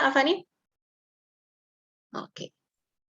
Avani? Oke.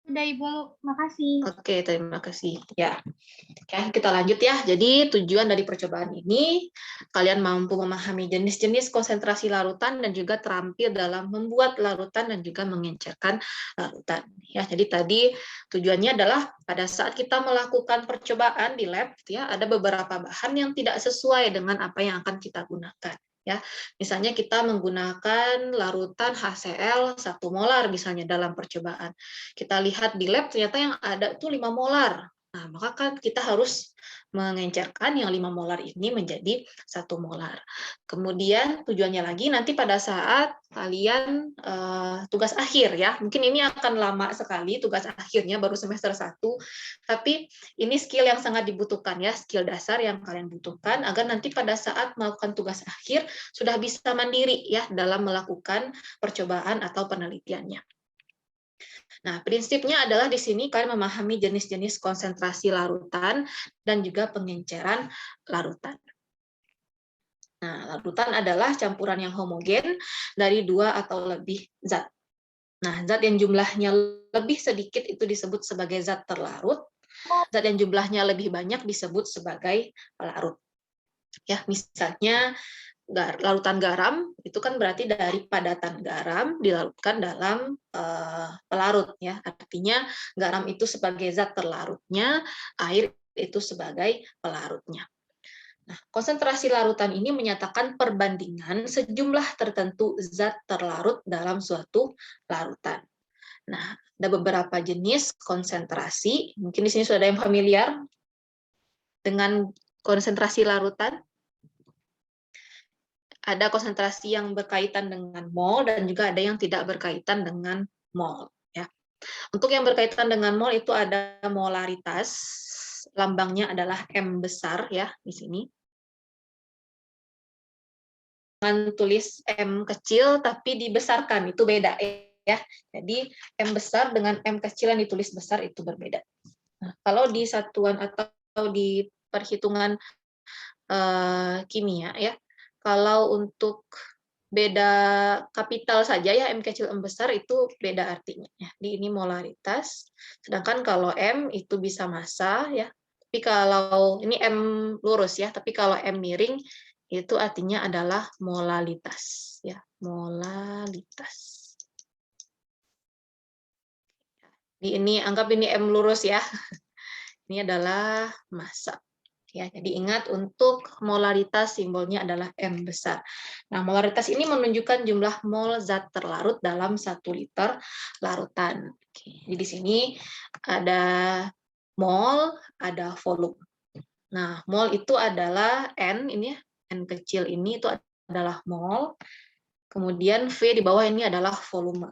Sudah Ibu, makasih. Oke, terima kasih. Ya, oke, kita lanjut ya. Jadi tujuan dari percobaan ini, kalian mampu memahami jenis-jenis konsentrasi larutan dan juga terampil dalam membuat larutan dan juga mengencerkan larutan. Ya, jadi tadi tujuannya adalah pada saat kita melakukan percobaan di lab, ya, ada beberapa bahan yang tidak sesuai dengan apa yang akan kita gunakan. Ya, misalnya kita menggunakan larutan HCl 1 molar misalnya dalam percobaan. Kita lihat di lab ternyata yang ada itu 5 molar. Nah, maka kan kita harus mengencerkan yang 5 molar ini menjadi 1 molar. Kemudian tujuannya lagi nanti pada saat kalian tugas akhir ya. Mungkin ini akan lama sekali tugas akhirnya baru semester 1, tapi ini skill yang sangat dibutuhkan ya, skill dasar yang kalian butuhkan agar nanti pada saat melakukan tugas akhir sudah bisa mandiri ya dalam melakukan percobaan atau penelitiannya. Nah, prinsipnya adalah di sini kalian memahami jenis-jenis konsentrasi larutan dan juga pengenceran larutan. Nah, larutan adalah campuran yang homogen dari 2 atau lebih zat. Nah, zat yang jumlahnya lebih sedikit itu disebut sebagai zat terlarut, zat yang jumlahnya lebih banyak disebut sebagai pelarut. Ya, misalnya larutan garam itu kan berarti dari padatan garam dilarutkan dalam pelarut ya, artinya garam itu sebagai zat terlarutnya, air itu sebagai pelarutnya. Nah, konsentrasi larutan ini menyatakan perbandingan sejumlah tertentu zat terlarut dalam suatu larutan. Nah, ada beberapa jenis konsentrasi, mungkin di sini sudah ada yang familiar dengan konsentrasi larutan. Ada konsentrasi yang berkaitan dengan mol dan juga ada yang tidak berkaitan dengan mol. Ya. Untuk yang berkaitan dengan mol itu ada molaritas, lambangnya adalah M besar ya di sini. Dengan tulis M kecil tapi dibesarkan itu beda ya. Jadi M besar dengan M kecil yang ditulis besar itu berbeda. Nah, kalau di satuan atau di perhitungan kimia ya, kalau untuk beda kapital saja ya, M kecil M besar itu beda artinya ya. Di ini molaritas, sedangkan kalau M itu bisa massa ya. Tapi kalau ini M lurus ya, tapi kalau M miring itu artinya adalah molalitas ya, molalitas. Di ini anggap ini M lurus ya. Ini adalah massa. Ya, jadi ingat untuk molaritas simbolnya adalah M besar. Nah, molaritas ini menunjukkan jumlah mol zat terlarut dalam 1 liter larutan. Oke, jadi di sini ada mol, ada volume. Nah, mol itu adalah N, ini ya, N kecil ini itu adalah mol. Kemudian V di bawah ini adalah volume.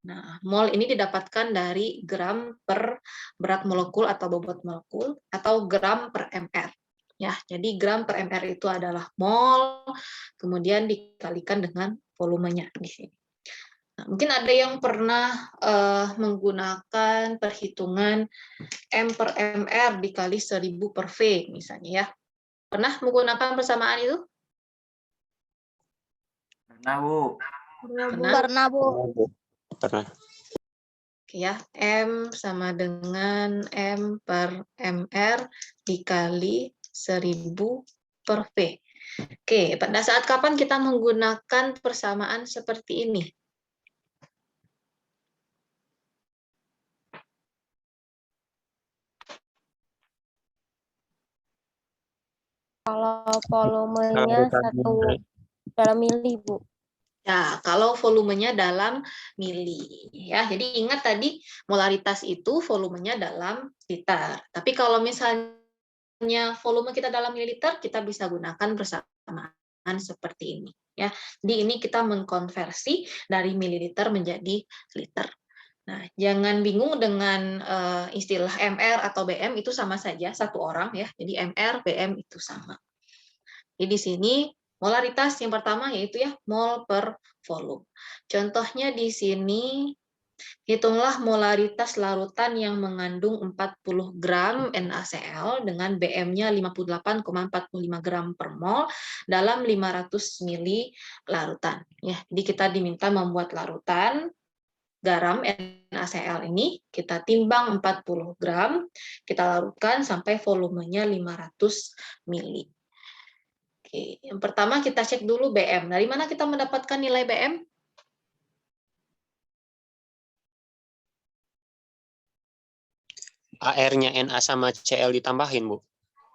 Nah, mol ini didapatkan dari gram per berat molekul atau bobot molekul atau gram per mr. Ya, jadi gram per mr itu adalah mol, kemudian dikalikan dengan volumenya di sini. Nah, mungkin ada yang pernah menggunakan perhitungan m per mr dikali 1000 per V misalnya ya. Pernah menggunakan persamaan itu? Pernah, Bu. Pernah, Bu. Pernah. Ya, M sama dengan M per MR dikali 1000 per V. Oke, pada saat kapan kita menggunakan persamaan seperti ini? Kalau volumenya 1 dalam mili, Bu. Ya, kalau volumenya dalam mili. Ya, jadi ingat tadi molaritas itu volumenya dalam liter. Tapi kalau misalnya volume kita dalam mililiter, kita bisa gunakan persamaan seperti ini. Ya, jadi ini kita mengkonversi dari mililiter menjadi liter. Nah, jangan bingung dengan istilah MR atau BM, itu sama saja satu orang ya. Jadi MR, BM itu sama. Jadi di sini molaritas yang pertama yaitu ya mol per volume. Contohnya di sini Hitunglah molaritas larutan yang mengandung 40 gram NaCl dengan BM-nya 58,45 gram per mol dalam 500 ml larutan. Ya, jadi kita diminta membuat larutan garam NaCl ini, kita timbang 40 gram, kita larutkan sampai volumenya 500 ml. Oke, yang pertama kita cek dulu BM. Dari mana kita mendapatkan nilai BM? AR-nya Na sama Cl ditambahin, Bu.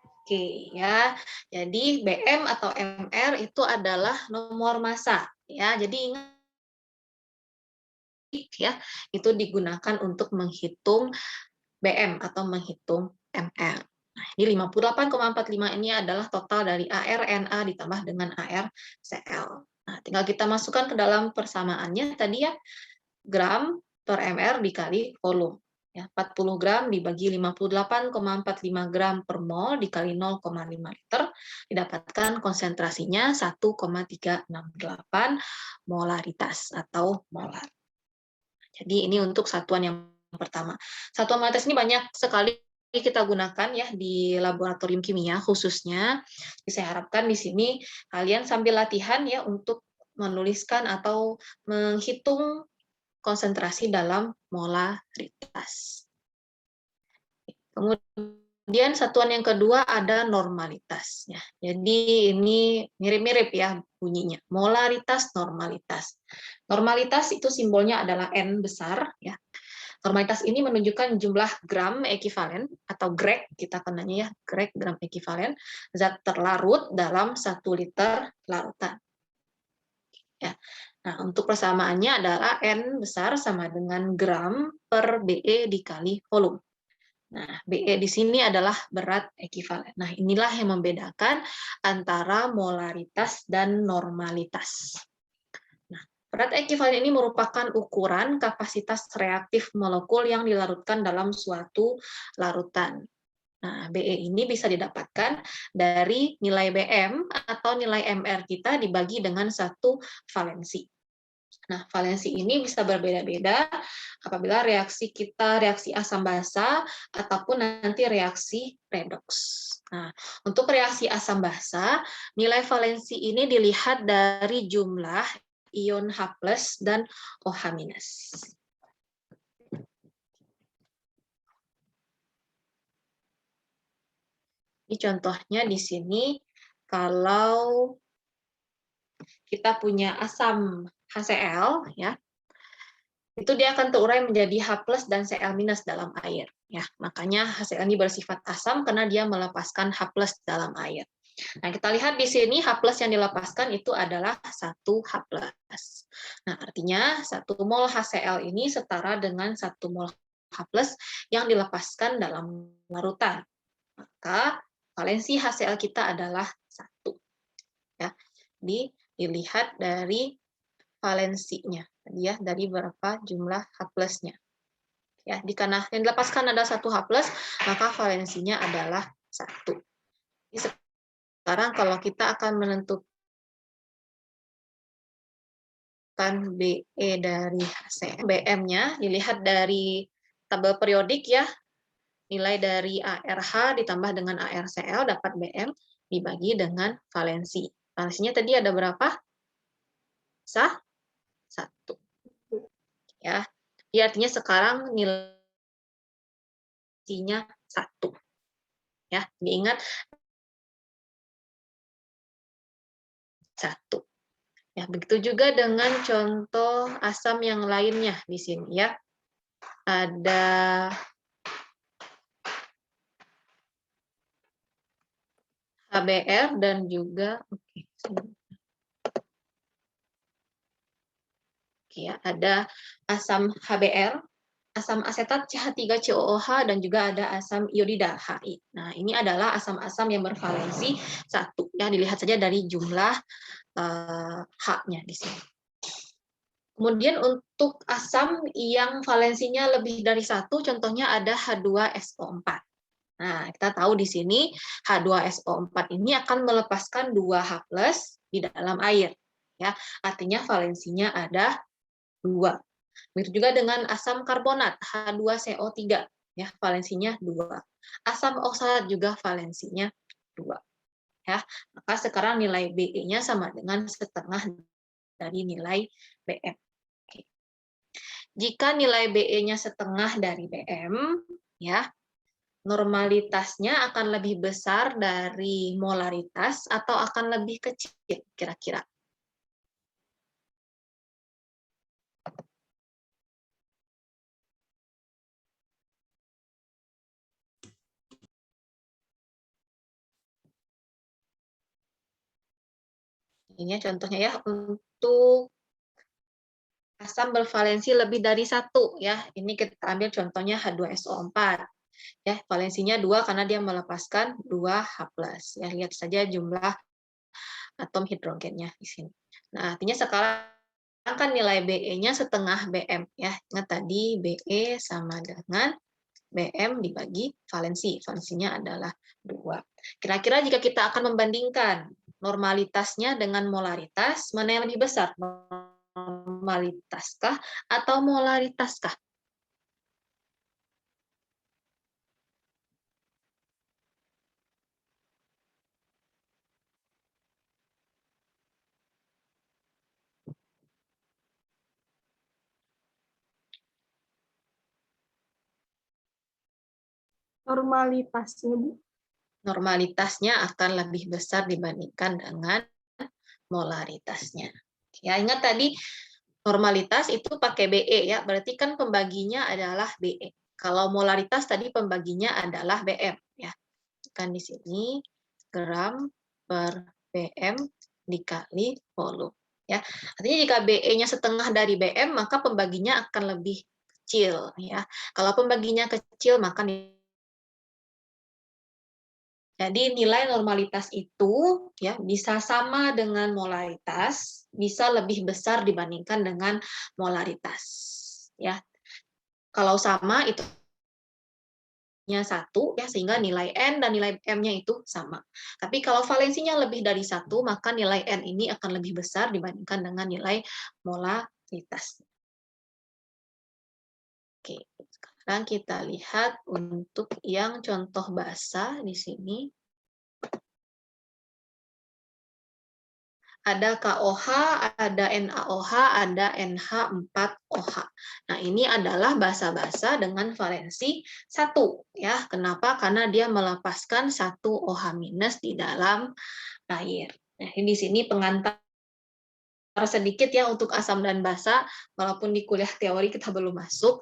Oke, ya. Jadi BM atau MR itu adalah nomor massa, ya. Jadi ingat ya, itu digunakan untuk menghitung BM atau menghitung MR. Nah, ini 58,45 ini adalah total dari AR Na ditambah dengan AR Cl. Nah, tinggal kita masukkan ke dalam persamaannya tadi ya, gram per MR dikali volume. Ya, 40 gram dibagi 58,45 gram per mol dikali 0,5 liter, didapatkan konsentrasinya 1,368 molaritas atau molar. Jadi ini untuk satuan yang pertama. Satuan molaritas ini banyak sekali kita gunakan ya di laboratorium kimia khususnya. Jadi saya harapkan di sini kalian sambil latihan ya untuk menuliskan atau menghitung konsentrasi dalam molaritas. Kemudian satuan yang kedua ada normalitasnya. Jadi ini mirip-mirip ya bunyinya. Molaritas, normalitas. Normalitas itu simbolnya adalah N besar ya. Normalitas ini menunjukkan jumlah gram ekivalen atau grek, kita kenanya ya, grek gram ekivalen zat terlarut dalam 1 liter larutan. Ya. Nah, untuk persamaannya adalah N besar sama dengan gram per BE dikali volume. Nah, BE di sini adalah berat ekivalen. Nah, inilah yang membedakan antara molaritas dan normalitas. Nah, berat ekivalen ini merupakan ukuran kapasitas reaktif molekul yang dilarutkan dalam suatu larutan. Nah, BE ini bisa didapatkan dari nilai BM atau nilai MR kita dibagi dengan satu valensi. Nah, valensi ini bisa berbeda-beda apabila reaksi kita reaksi asam basa ataupun nanti reaksi redoks. Nah, untuk reaksi asam basa, nilai valensi ini dilihat dari jumlah ion H+ dan OH-. Ini contohnya di sini, kalau kita punya asam HCl, ya, itu dia akan terurai menjadi H+ dan Cl- dalam air. Ya, makanya HCl ini bersifat asam karena dia melepaskan H+ dalam air. Nah, kita lihat di sini H+ yang dilepaskan itu adalah 1 H+. Nah, artinya 1 mol HCl ini setara dengan 1 mol H+ yang dilepaskan dalam larutan. Maka valensi HCl kita adalah 1. Ya. Dilihat dari valensinya, ya, dari berapa jumlah H+-nya. Ya, karena yang dilepaskan ada 1 H+, maka valensinya adalah 1. Jadi sekarang kalau kita akan menentukan BE dari HCl, BM-nya dilihat dari tabel periodik ya, nilai dari ARH ditambah dengan ARCl dapat BM dibagi dengan valensi. Valensinya tadi ada berapa? 1. Ya. Jadi artinya sekarang nilainya 1. Ya, diingat 1. Ya, begitu juga dengan contoh asam yang lainnya di sini ya. Ada HBr dan juga ya, ada asam HBr, asam asetat CH3COOH, dan juga ada asam iodida HI. Nah, ini adalah asam-asam yang bervalensi 1. Ya, dilihat saja dari jumlah H-nya di sini. Kemudian untuk asam yang valensinya lebih dari 1, contohnya ada H2SO4. Nah, kita tahu di sini H2SO4 ini akan melepaskan 2 H+ di dalam air. Ya, artinya valensinya ada 2. Begitu juga dengan asam karbonat H2CO3, ya, valensinya 2. Asam oksalat juga valensinya 2. Ya, maka sekarang nilai Be-nya sama dengan setengah dari nilai Bm. Oke. Jika nilai Be-nya setengah dari Bm, ya, normalitasnya akan lebih besar dari molaritas atau akan lebih kecil kira-kira? Ini contohnya ya, untuk asam bervalensi lebih dari 1 ya. Ini kita ambil contohnya H2SO4. Ya, valensinya 2 karena dia melepaskan 2H+. Ya, lihat saja jumlah atom hidrogennya di sini. Nah, artinya sekarang kan nilai Be-nya setengah Bm ya. Ingat tadi Be sama dengan Bm dibagi valensi. Valensinya adalah 2. Kira-kira jika kita akan membandingkan normalitasnya dengan molaritas, mana yang lebih besar? Normalitas kah atau molaritas kah? Normalitasnya, Bu. Normalitasnya akan lebih besar dibandingkan dengan molaritasnya. Ya, ingat tadi normalitas itu pakai Be ya, berarti kan pembaginya adalah Be. Kalau molaritas tadi pembaginya adalah Bm ya. Kan di sini gram per Bm dikali volume ya. Artinya jika Be-nya setengah dari Bm maka pembaginya akan lebih kecil ya. Kalau pembaginya kecil maka jadi nilai normalitas itu ya bisa sama dengan molaritas, bisa lebih besar dibandingkan dengan molaritas. Ya, kalau sama itu nya 1 ya, sehingga nilai N dan nilai M-nya itu sama. Tapi kalau valensinya lebih dari 1, maka nilai N ini akan lebih besar dibandingkan dengan nilai molaritas. Oke, sekarang kita lihat untuk yang contoh basa di sini. Ada KOH, ada NaOH, ada NH4OH. Nah, ini adalah basa-basa dengan valensi 1 ya. Kenapa? Karena dia melepaskan 1 OH- di dalam air. Nah, ini di sini pengantar sedikit ya untuk asam dan basa, walaupun di kuliah teori kita belum masuk.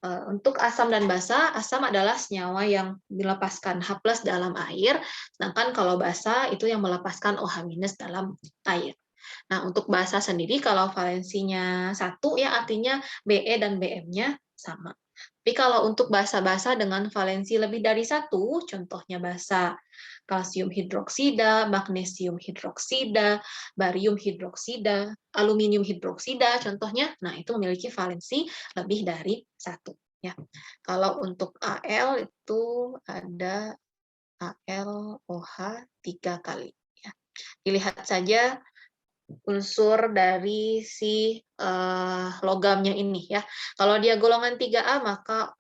Untuk asam dan basa, asam adalah senyawa yang melepaskan H+ dalam air, sedangkan kalau basa itu yang melepaskan OH- dalam air. Nah, untuk basa sendiri kalau valensinya 1 ya artinya Be dan Bm-nya sama. Tapi kalau untuk basa-basa dengan valensi lebih dari 1, contohnya basa kalsium hidroksida, magnesium hidroksida, barium hidroksida, aluminium hidroksida contohnya, nah itu memiliki valensi lebih dari 1 ya. Kalau untuk Al itu ada AlOH 3 kali ya. Dilihat saja unsur dari si logamnya ini ya. Kalau dia golongan 3A maka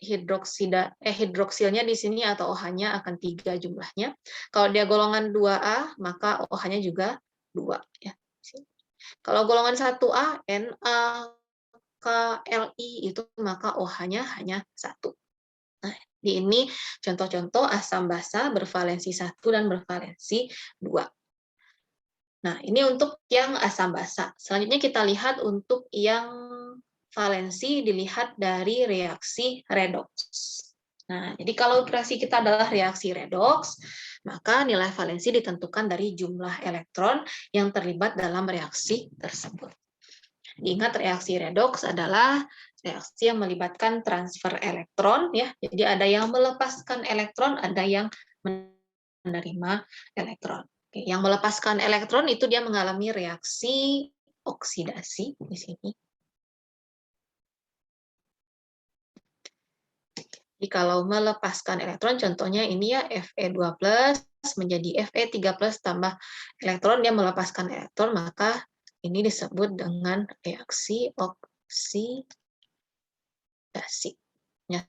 hidroksilnya di sini atau OH-nya akan 3 jumlahnya. Kalau dia golongan 2A maka OH-nya juga 2 ya. Kalau golongan 1A Na KLI itu maka OH-nya hanya 1. Nah, di ini contoh-contoh asam basa bervalensi 1 dan bervalensi 2. Nah, ini untuk yang asam basa. Selanjutnya kita lihat untuk yang valensi dilihat dari reaksi redoks. Nah, jadi kalau reaksi kita adalah reaksi redoks, maka nilai valensi ditentukan dari jumlah elektron yang terlibat dalam reaksi tersebut. Ingat reaksi redoks adalah reaksi yang melibatkan transfer elektron ya. Jadi ada yang melepaskan elektron, ada yang menerima elektron. Yang melepaskan elektron itu dia mengalami reaksi oksidasi di sini. Jadi kalau melepaskan elektron, contohnya ini ya Fe2+ menjadi Fe3+ tambah elektron, dia melepaskan elektron, maka ini disebut dengan reaksi oksidasi. Ya,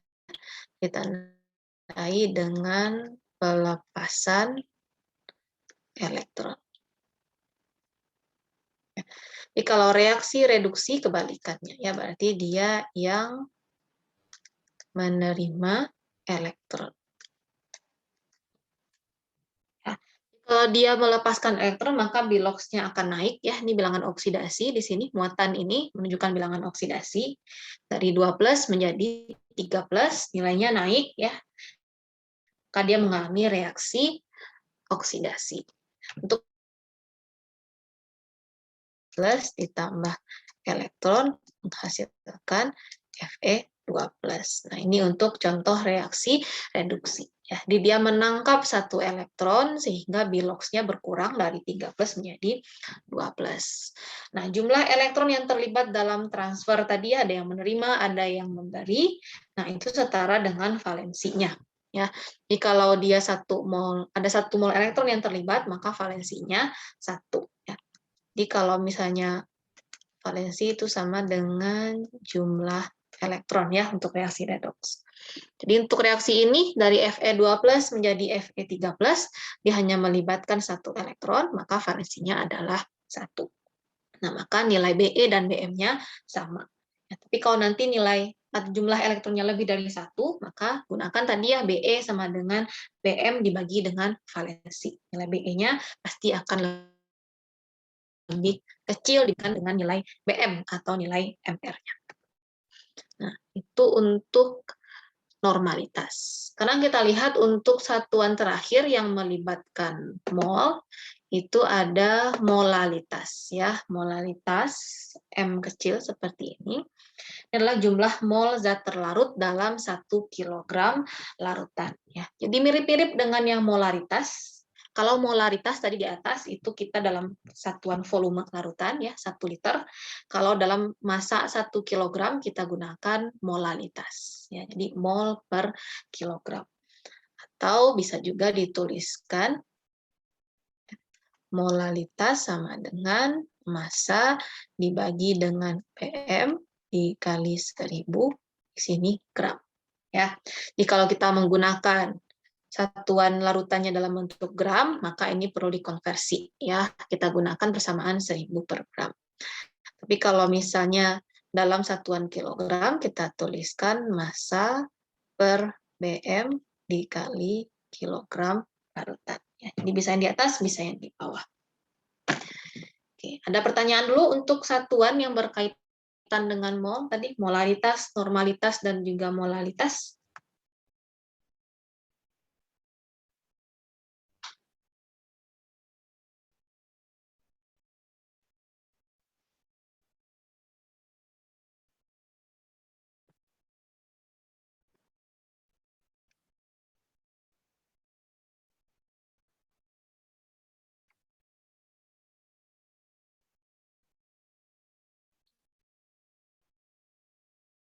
ditandai dengan pelepasan elektron. Jadi kalau reaksi reduksi kebalikannya, ya berarti dia yang menerima elektron. Ya. Kalau dia melepaskan elektron, maka biloxnya akan naik. Ya, ini bilangan oksidasi di sini, muatan ini menunjukkan bilangan oksidasi dari 2+ menjadi 3+, nilainya naik ya. Maka dia mengalami reaksi oksidasi. Untuk plus ditambah elektron menghasilkan Fe2+. Nah, ini untuk contoh reaksi reduksi. Ya, dia menangkap satu elektron sehingga biloxnya berkurang dari 3+ menjadi 2+. Nah, jumlah elektron yang terlibat dalam transfer tadi ada yang menerima, ada yang memberi. Nah, itu setara dengan valensinya. Ya, jadi kalau dia 1 mol, ada 1 mol elektron yang terlibat, maka valensinya 1. Ya. Jadi kalau misalnya valensi itu sama dengan jumlah elektron ya untuk reaksi redoks. Jadi untuk reaksi ini dari Fe2+ menjadi Fe3+, dia hanya melibatkan 1 elektron, maka valensinya adalah 1. Nah, maka nilai Be dan Bm-nya sama. Ya, tapi kalau nanti nilai jumlah elektronnya lebih dari 1, maka gunakan tadi ya Be sama dengan Bm dibagi dengan valensi. Nilai Be-nya pasti akan lebih kecil dengan nilai Bm atau nilai MR-nya. Nah, itu untuk normalitas. Sekarang kita lihat untuk satuan terakhir yang melibatkan mol, itu ada molalitas ya. Molalitas M kecil seperti ini. Ini adalah jumlah mol zat terlarut dalam 1 kg larutan ya. Jadi mirip-mirip dengan yang molaritas. Kalau molaritas tadi di atas itu kita dalam satuan volume larutan ya 1 liter. Kalau dalam massa 1 kg kita gunakan molalitas ya. Jadi mol per kilogram. Atau bisa juga dituliskan molalitas sama dengan massa dibagi dengan PM dikali 1000 di sini gram ya. Jadi kalau kita menggunakan satuan larutannya dalam bentuk gram, maka ini perlu dikonversi ya. Kita gunakan persamaan 1000 per gram. Tapi kalau misalnya dalam satuan kilogram, kita tuliskan massa per BM dikali kilogram larutan. Ya, jadi bisa yang di atas, bisa yang di bawah. Oke, ada pertanyaan dulu untuk satuan yang berkaitan dengan mol tadi, molaritas, normalitas, dan juga molalitas.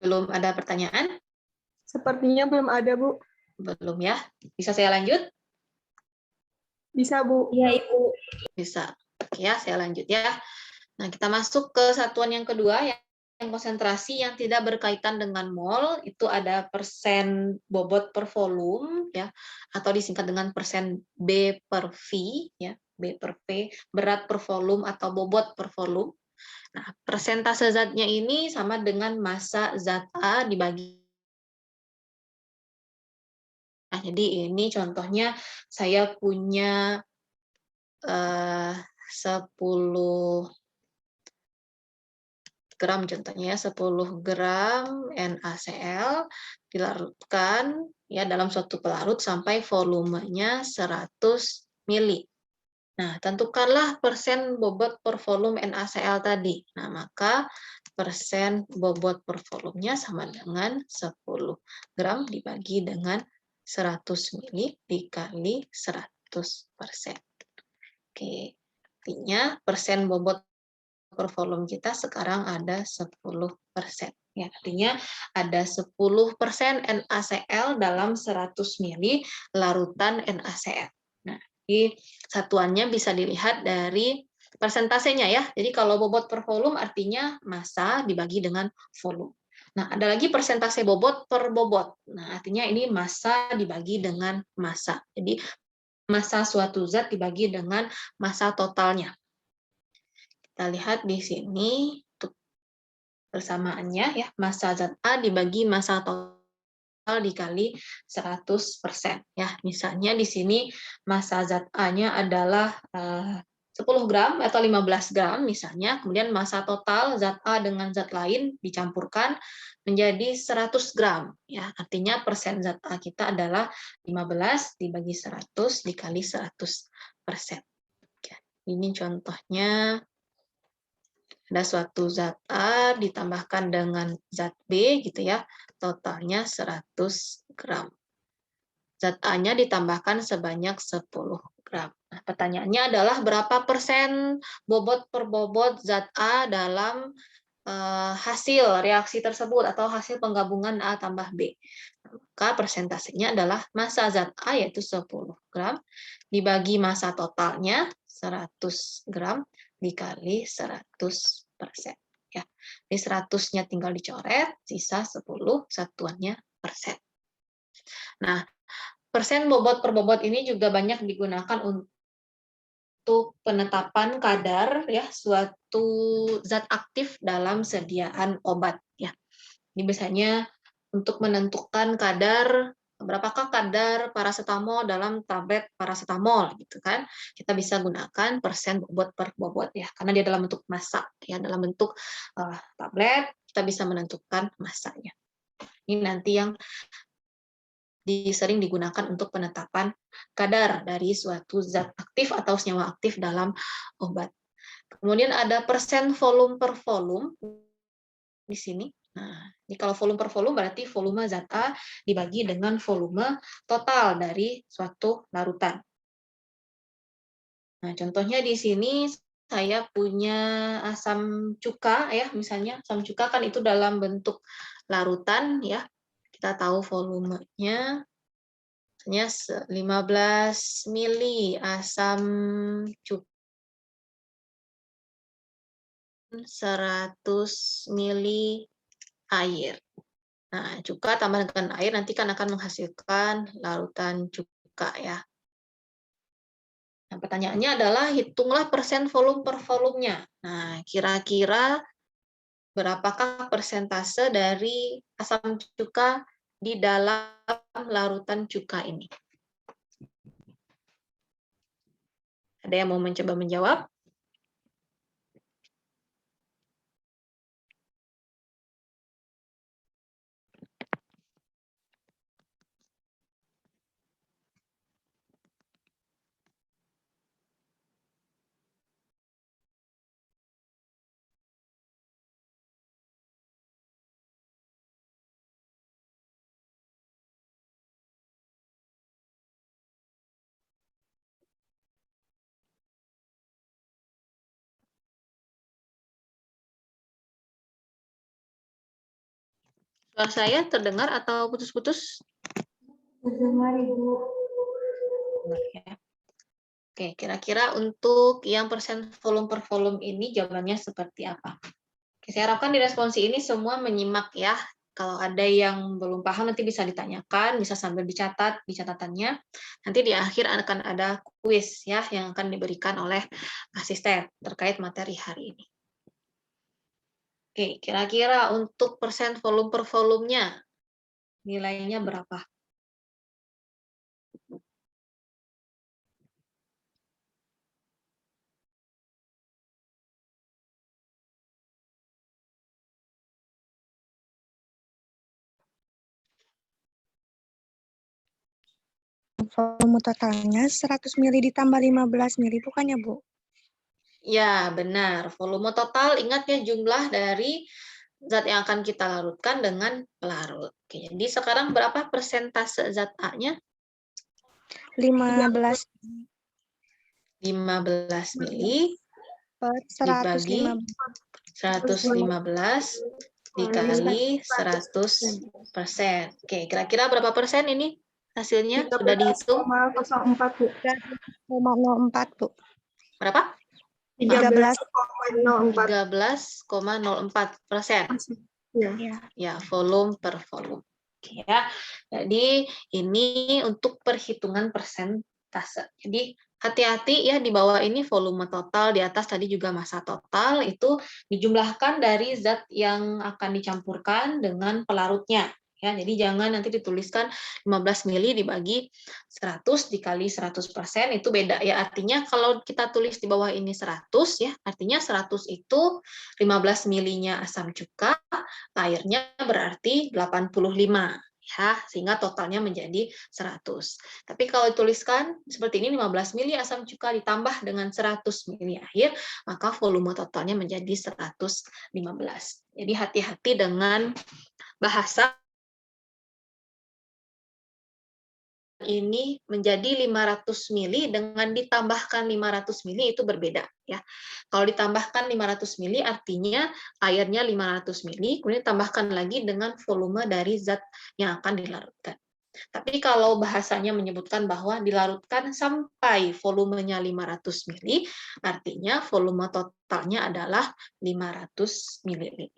Belum ada pertanyaan? Sepertinya belum ada, Bu. Belum ya. Bisa saya lanjut? Bisa, Bu. Iya, Ibu. Bisa. Oke ya, saya lanjut ya. Nah, kita masuk ke satuan yang kedua, yang konsentrasi yang tidak berkaitan dengan mol, itu ada persen bobot per volume, ya, atau disingkat dengan persen B per V, ya, B per V, berat per volume atau bobot per volume. Nah, persentase zatnya ini sama dengan massa zat A dibagi. Nah, jadi ini contohnya saya punya 10 gram contohnya ya, 10 gram NaCl dilarutkan ya dalam suatu pelarut sampai volumenya 100 mili. Nah, tentukanlah persen bobot per volume NaCl tadi. Nah, maka persen bobot per volumenya sama dengan 10 gram dibagi dengan 100 mili dikali 100%. Oke, artinya persen bobot per volume kita sekarang ada 10%. Ya, artinya ada 10% NaCl dalam 100 mili larutan NaCl. Nah, di satuannya bisa dilihat dari persentasenya ya. Jadi kalau bobot per volume artinya massa dibagi dengan volume. Nah, ada lagi persentase bobot per bobot. Nah, artinya ini massa dibagi dengan massa. Jadi massa suatu zat dibagi dengan massa totalnya. Kita lihat di sini untuk persamaannya ya, massa zat A dibagi massa total dikali 100% ya. Misalnya di sini massa zat A-nya adalah 10 gram atau 15 gram misalnya, kemudian massa total zat A dengan zat lain dicampurkan menjadi 100 gram ya. Artinya persen zat A kita adalah 15 dibagi 100 dikali 100%. Ya, ini contohnya. Ada suatu zat A ditambahkan dengan zat B gitu ya, totalnya 100 gram. Zat A-nya ditambahkan sebanyak 10 gram. Nah, pertanyaannya adalah berapa persen bobot per bobot zat A dalam hasil reaksi tersebut atau hasil penggabungan A tambah B. Maka persentasenya adalah massa zat A yaitu 10 gram dibagi massa totalnya 100 gram dikali 100%. Ya. Ini 100-nya tinggal dicoret, sisa 10 satuannya persen. Nah, persen bobot per bobot ini juga banyak digunakan untuk penetapan kadar ya suatu zat aktif dalam sediaan obat ya. Ini biasanya untuk menentukan kadar berapakah kadar paracetamol dalam tablet paracetamol gitu kan. Kita bisa gunakan persen bobot per bobot ya karena dia dalam bentuk massa ya, dalam bentuk tablet kita bisa menentukan massanya. Ini nanti yang sering digunakan untuk penetapan kadar dari suatu zat aktif atau senyawa aktif dalam obat. Kemudian ada persen volume per volume di sini. Nah, ini kalau volume per volume berarti volume zat A dibagi dengan volume total dari suatu larutan. Nah, contohnya di sini saya punya asam cuka ya, misalnya asam cuka kan itu dalam bentuk larutan ya. Kita tahu volumenya misalnya 15 mili asam cuka 100 mili air. Nah, cuka tambah dengan air nanti kan akan menghasilkan larutan cuka ya. Nah, pertanyaannya adalah hitunglah persen volume per volumenya. Nah, kira-kira berapakah persentase dari asam cuka di dalam larutan cuka ini? Ada yang mau mencoba menjawab? Suara saya terdengar atau putus-putus? Terdengar, Ibu. Oke, kira-kira untuk yang persen volume per volume ini jawabannya seperti apa? Oke, saya harapkan di responsi ini semua menyimak ya. Kalau ada yang belum paham nanti bisa ditanyakan, bisa sambil dicatat di catatannya. Nanti di akhir akan ada kuis ya yang akan diberikan oleh asisten terkait materi hari ini. Oke, kira-kira untuk persen volume per volumenya nilainya berapa? Volume totalnya 100 mili ditambah 15 mili, bukannya, Bu? Ya, benar. Volume total, ingat ya jumlah dari zat yang akan kita larutkan dengan pelarut. Oke, jadi sekarang berapa persentase zat A-nya? 15 15 mili per dibagi 115 dikali 100%. Oke, kira-kira berapa persen ini hasilnya? Sudah dihitung? 13,04, Bu. 0,04, Bu. Berapa? 13,04. 13,04%. Ya. Ya, volume per volume. Oke, ya. Jadi ini untuk perhitungan persentase. Jadi hati-hati ya, di bawah ini volume total, di atas tadi juga massa total, itu dijumlahkan dari zat yang akan dicampurkan dengan pelarutnya. Ya, jadi jangan nanti dituliskan 15 mili dibagi 100 dikali 100%, itu beda ya. Artinya kalau kita tulis di bawah ini 100 ya, artinya 100 itu 15 milinya asam cuka, airnya berarti 85 ya, sehingga totalnya menjadi 100. Tapi kalau dituliskan seperti ini 15 mili asam cuka ditambah dengan 100 mili air, maka volume totalnya menjadi 115. Jadi hati-hati dengan bahasa ini menjadi 500 mili dengan ditambahkan 500 mili itu berbeda ya. Kalau ditambahkan 500 mili artinya airnya 500 mili, kemudian tambahkan lagi dengan volume dari zat yang akan dilarutkan. Tapi kalau bahasanya menyebutkan bahwa dilarutkan sampai volumenya 500 mili, artinya volume totalnya adalah 500 ml.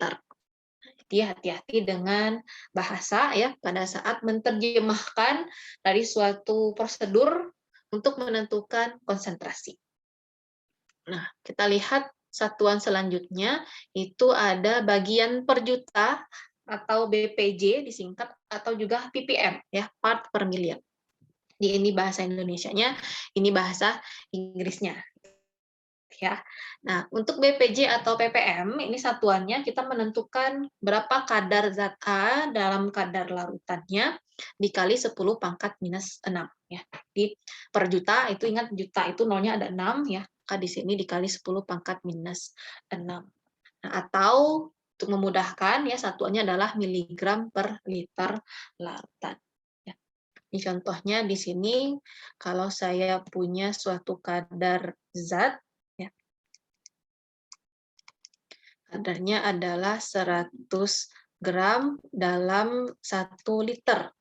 Jadi hati-hati dengan bahasa ya pada saat menerjemahkan dari suatu prosedur untuk menentukan konsentrasi. Nah, kita lihat satuan selanjutnya itu ada bagian per juta atau BPJ disingkat atau juga ppm ya, part per million. Di ini bahasa Indonesianya, ini bahasa Inggrisnya. Ya. Nah, untuk BPJ atau ppm ini satuannya kita menentukan berapa kadar zat A dalam kadar larutannya dikali 10 pangkat minus 6 ya. Di per juta itu ingat juta itu nolnya ada 6 ya. Maka di sini dikali 10 pangkat minus 6. Nah, atau untuk memudahkan ya satuannya adalah miligram per liter larutan. Ya. Ini contohnya di sini kalau saya punya suatu kadar zat kadarnya adalah 100 gram dalam 1 liter.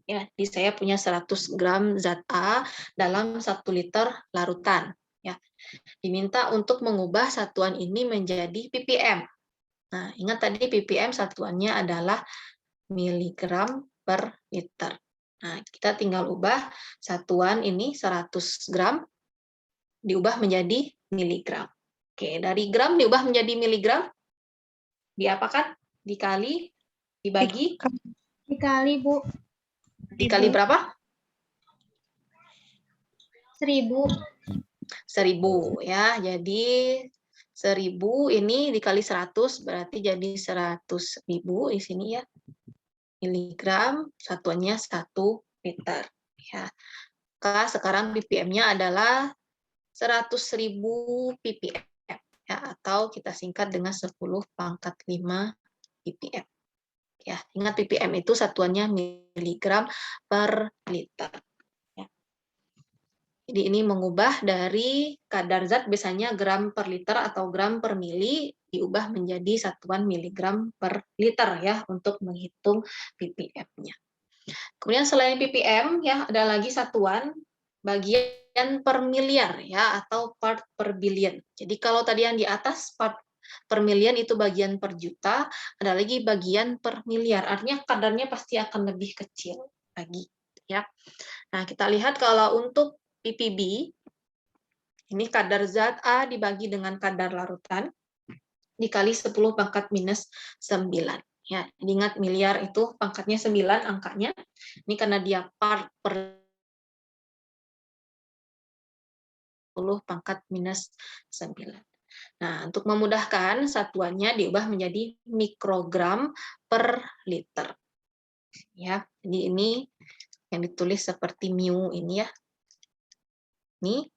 Ya, jadi saya punya 100 gram zat A dalam 1 liter larutan. Ya, diminta untuk mengubah satuan ini menjadi ppm. Nah, ingat tadi ppm satuannya adalah miligram per liter. Nah, kita tinggal ubah satuan ini 100 gram diubah menjadi miligram. Oke, dari gram diubah menjadi miligram, diapakan? Dikali, dibagi? Dikali, Bu. Dikali berapa? 1000. 1000 ya. Jadi 1000 ini dikali 100 berarti jadi 100.000 di sini ya. Miligram, satuannya 1 liter ya. Maka sekarang ppm-nya adalah 100.000 ppm. Ya, atau kita singkat dengan 10 pangkat 5 ppm. Ya, ingat ppm itu satuannya miligram per liter. Ya. Jadi ini mengubah dari kadar zat biasanya gram per liter atau gram per mili diubah menjadi satuan miligram per liter ya untuk menghitung ppm-nya. Kemudian selain ppm ya ada lagi satuan bagian per miliar ya atau part per billion. Jadi kalau tadi yang di atas part per million itu bagian per juta, ada lagi bagian per miliar. Artinya kadarnya pasti akan lebih kecil lagi ya. Nah, kita lihat kalau untuk ppb ini kadar zat A dibagi dengan kadar larutan dikali 10 pangkat minus 9. Ya, ingat miliar itu pangkatnya 9 angkanya. Ini karena dia part per 10 pangkat minus 9. Nah, untuk memudahkan satuannya diubah menjadi mikrogram per liter. Ya, jadi ini yang ditulis seperti mu ini ya. Ini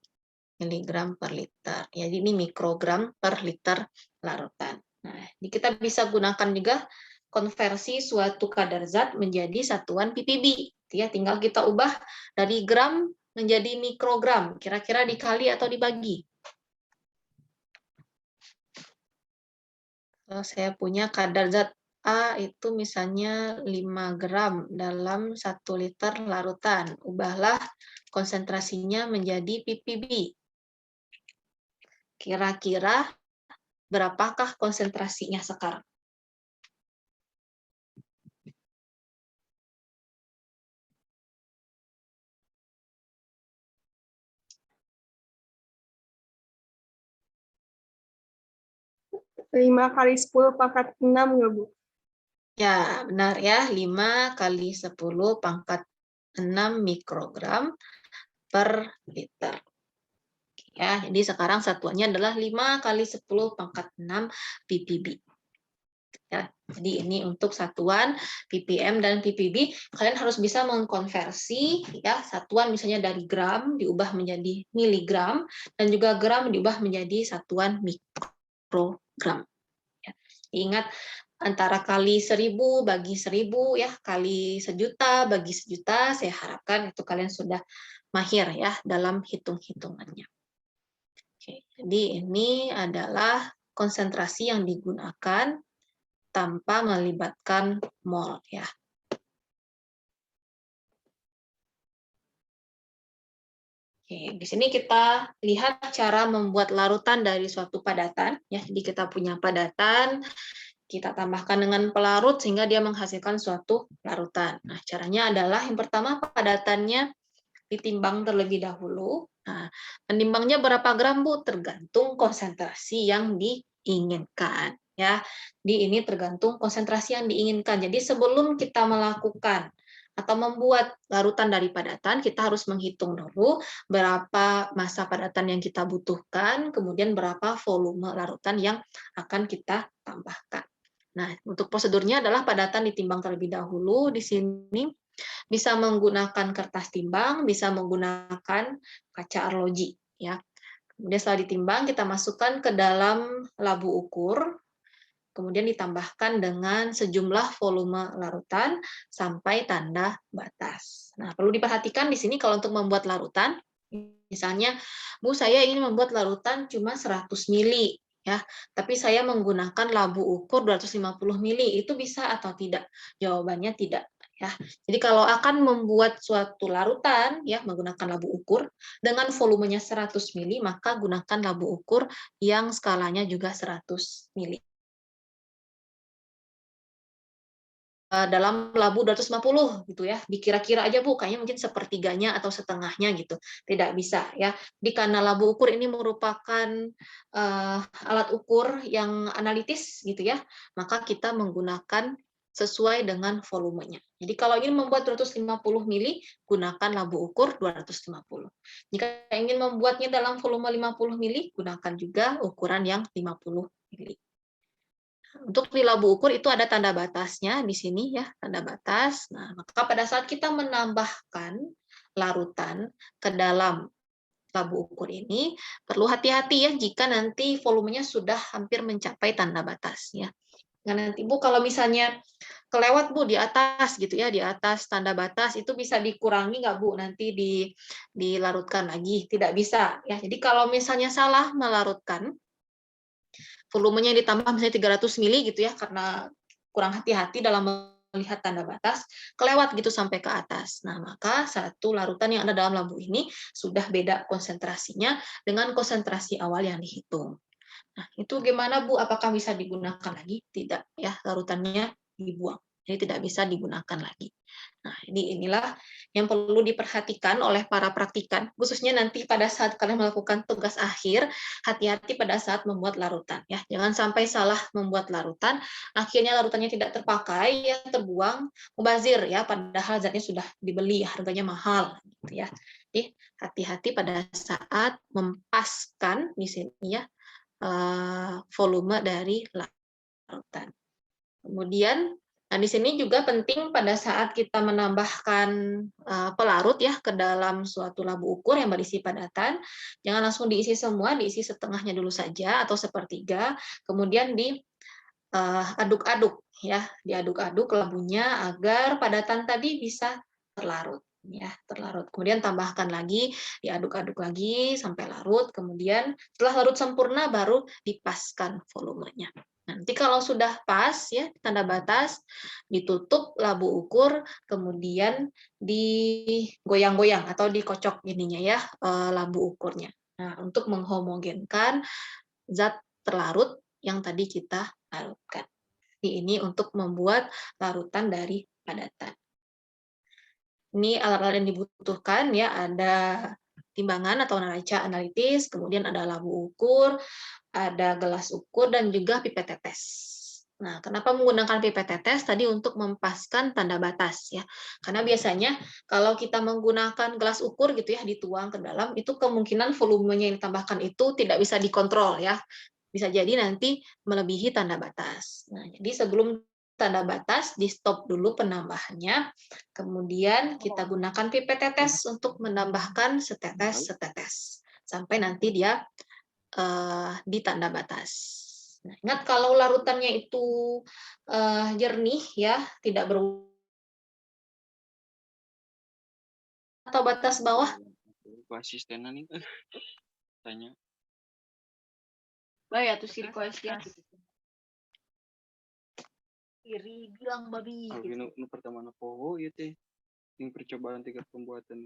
miligram per liter. Jadi ini mikrogram per liter larutan. Nah, jadi kita bisa gunakan juga konversi suatu kadar zat menjadi satuan ppb. Ya, tinggal kita ubah dari gram menjadi mikrogram. Kira-kira dikali atau dibagi? Kalau saya punya kadar zat A itu misalnya 5 gram dalam 1 liter larutan. Ubahlah konsentrasinya menjadi ppb. Kira-kira berapakah konsentrasinya sekarang? Lima kali 10 pangkat 6 nggak, Bu? Ya, benar ya. 5 kali 10 pangkat 6 mikrogram per liter. Ya, jadi sekarang satuannya adalah 5 kali 10 pangkat 6 ppb. Ya, jadi ini untuk satuan ppm dan ppb, kalian harus bisa mengkonversi ya satuan misalnya dari gram diubah menjadi miligram dan juga gram diubah menjadi satuan mikrogram. Ya. Ingat antara kali 1000 bagi 1000 ya kali sejuta bagi sejuta, saya harapkan itu kalian sudah mahir ya dalam hitung-hitungannya. Oke, jadi ini adalah konsentrasi yang digunakan tanpa melibatkan mol ya. Oke, di sini kita lihat cara membuat larutan dari suatu padatan ya. Jadi kita punya padatan, kita tambahkan dengan pelarut sehingga dia menghasilkan suatu larutan. Nah, caranya adalah yang pertama padatannya ditimbang terlebih dahulu. Nah, menimbangnya berapa gram, Bu? Tergantung konsentrasi yang diinginkan ya. Di ini tergantung konsentrasi yang diinginkan. Jadi sebelum kita melakukan atau membuat larutan dari padatan, kita harus menghitung dulu berapa massa padatan yang kita butuhkan, kemudian berapa volume larutan yang akan kita tambahkan. Nah, untuk prosedurnya adalah padatan ditimbang terlebih dahulu. Di sini bisa menggunakan kertas timbang, bisa menggunakan kaca arloji. Ya. Kemudian setelah ditimbang, kita masukkan ke dalam labu ukur, kemudian ditambahkan dengan sejumlah volume larutan sampai tanda batas. Nah, perlu diperhatikan di sini kalau untuk membuat larutan, misalnya, Bu, saya ingin membuat larutan cuma 100 mili, ya, tapi saya menggunakan labu ukur 250 mili, itu bisa atau tidak? Jawabannya tidak. Ya, jadi kalau akan membuat suatu larutan, ya, menggunakan labu ukur dengan volumenya 100 mili, maka gunakan labu ukur yang skalanya juga 100 mili. Dalam labu 250 gitu ya, dikira-kira aja Bu, kayaknya mungkin sepertiganya atau setengahnya gitu, tidak bisa ya. Di karena labu ukur ini merupakan alat ukur yang analitis gitu ya, maka kita menggunakan sesuai dengan volumenya. Jadi kalau ingin membuat 250 mili, gunakan labu ukur 250. Jika ingin membuatnya dalam volume 50 mili, gunakan juga ukuran yang 50 mili. Untuk di labu ukur itu ada tanda batasnya di sini ya, tanda batas. Nah, maka pada saat kita menambahkan larutan ke dalam labu ukur ini, perlu hati-hati ya jika nanti volumenya sudah hampir mencapai tanda batas ya. Nah, nanti Bu kalau misalnya kelewat Bu di atas gitu ya, di atas tanda batas itu bisa dikurangi nggak Bu nanti dilarutkan lagi? Tidak bisa ya. Jadi kalau misalnya salah melarutkan, volumenya yang ditambah misalnya 300 mili gitu ya, karena kurang hati-hati dalam melihat tanda batas, kelewat gitu sampai ke atas. Nah, maka satu larutan yang ada dalam labu ini sudah beda konsentrasinya dengan konsentrasi awal yang dihitung. Nah, itu gimana Bu? Apakah bisa digunakan lagi? Tidak ya, larutannya dibuang. Jadi tidak bisa digunakan lagi. Nah, inilah yang perlu diperhatikan oleh para praktikan, khususnya nanti pada saat kalian melakukan tugas akhir, hati-hati pada saat membuat larutan ya. Jangan sampai salah membuat larutan, akhirnya larutannya tidak terpakai, ya terbuang, mubazir ya, padahal zatnya sudah dibeli, harganya mahal gitu ya. Jadi hati-hati pada saat mempaskan di sini ya volume dari larutan. Kemudian, nah di sini juga penting pada saat kita menambahkan pelarut ya ke dalam suatu labu ukur yang berisi padatan, jangan langsung diisi semua, diisi setengahnya dulu saja atau sepertiga, kemudian diaduk-aduk ya, diaduk-aduk labunya agar padatan tadi bisa terlarut ya, terlarut. Kemudian tambahkan lagi, diaduk-aduk lagi sampai larut, kemudian setelah larut sempurna baru dipaskan volumenya. Nanti kalau sudah pas ya tanda batas, ditutup labu ukur, kemudian digoyang-goyang atau dikocok ininya ya labu ukurnya. Nah, untuk menghomogenkan zat terlarut yang tadi kita larutkan. Ini untuk membuat larutan dari padatan. Ini alat-alat yang dibutuhkan ya, ada timbangan atau neraca analitis, kemudian ada labu ukur, ada gelas ukur, dan juga pipet tetes. Nah, kenapa menggunakan pipet tetes? Tadi untuk mempaskan tanda batas ya. Karena biasanya kalau kita menggunakan gelas ukur gitu ya, dituang ke dalam, itu kemungkinan volumenya yang ditambahkan itu tidak bisa dikontrol ya. Bisa jadi nanti melebihi tanda batas. Nah, jadi sebelum tanda batas, di stop dulu penambahannya, kemudian kita gunakan pipet tetes untuk menambahkan setetes-setetes, sampai nanti dia di tanda batas. Nah, ingat kalau larutannya itu jernih ya, tidak berwarna atau batas bawah. Asistenan nih tanya. Baik, atau si request-nya. Iri bilang babi. Alvin nu pertama na poho ieu teh. Yang percobaan tingkat pembuatan.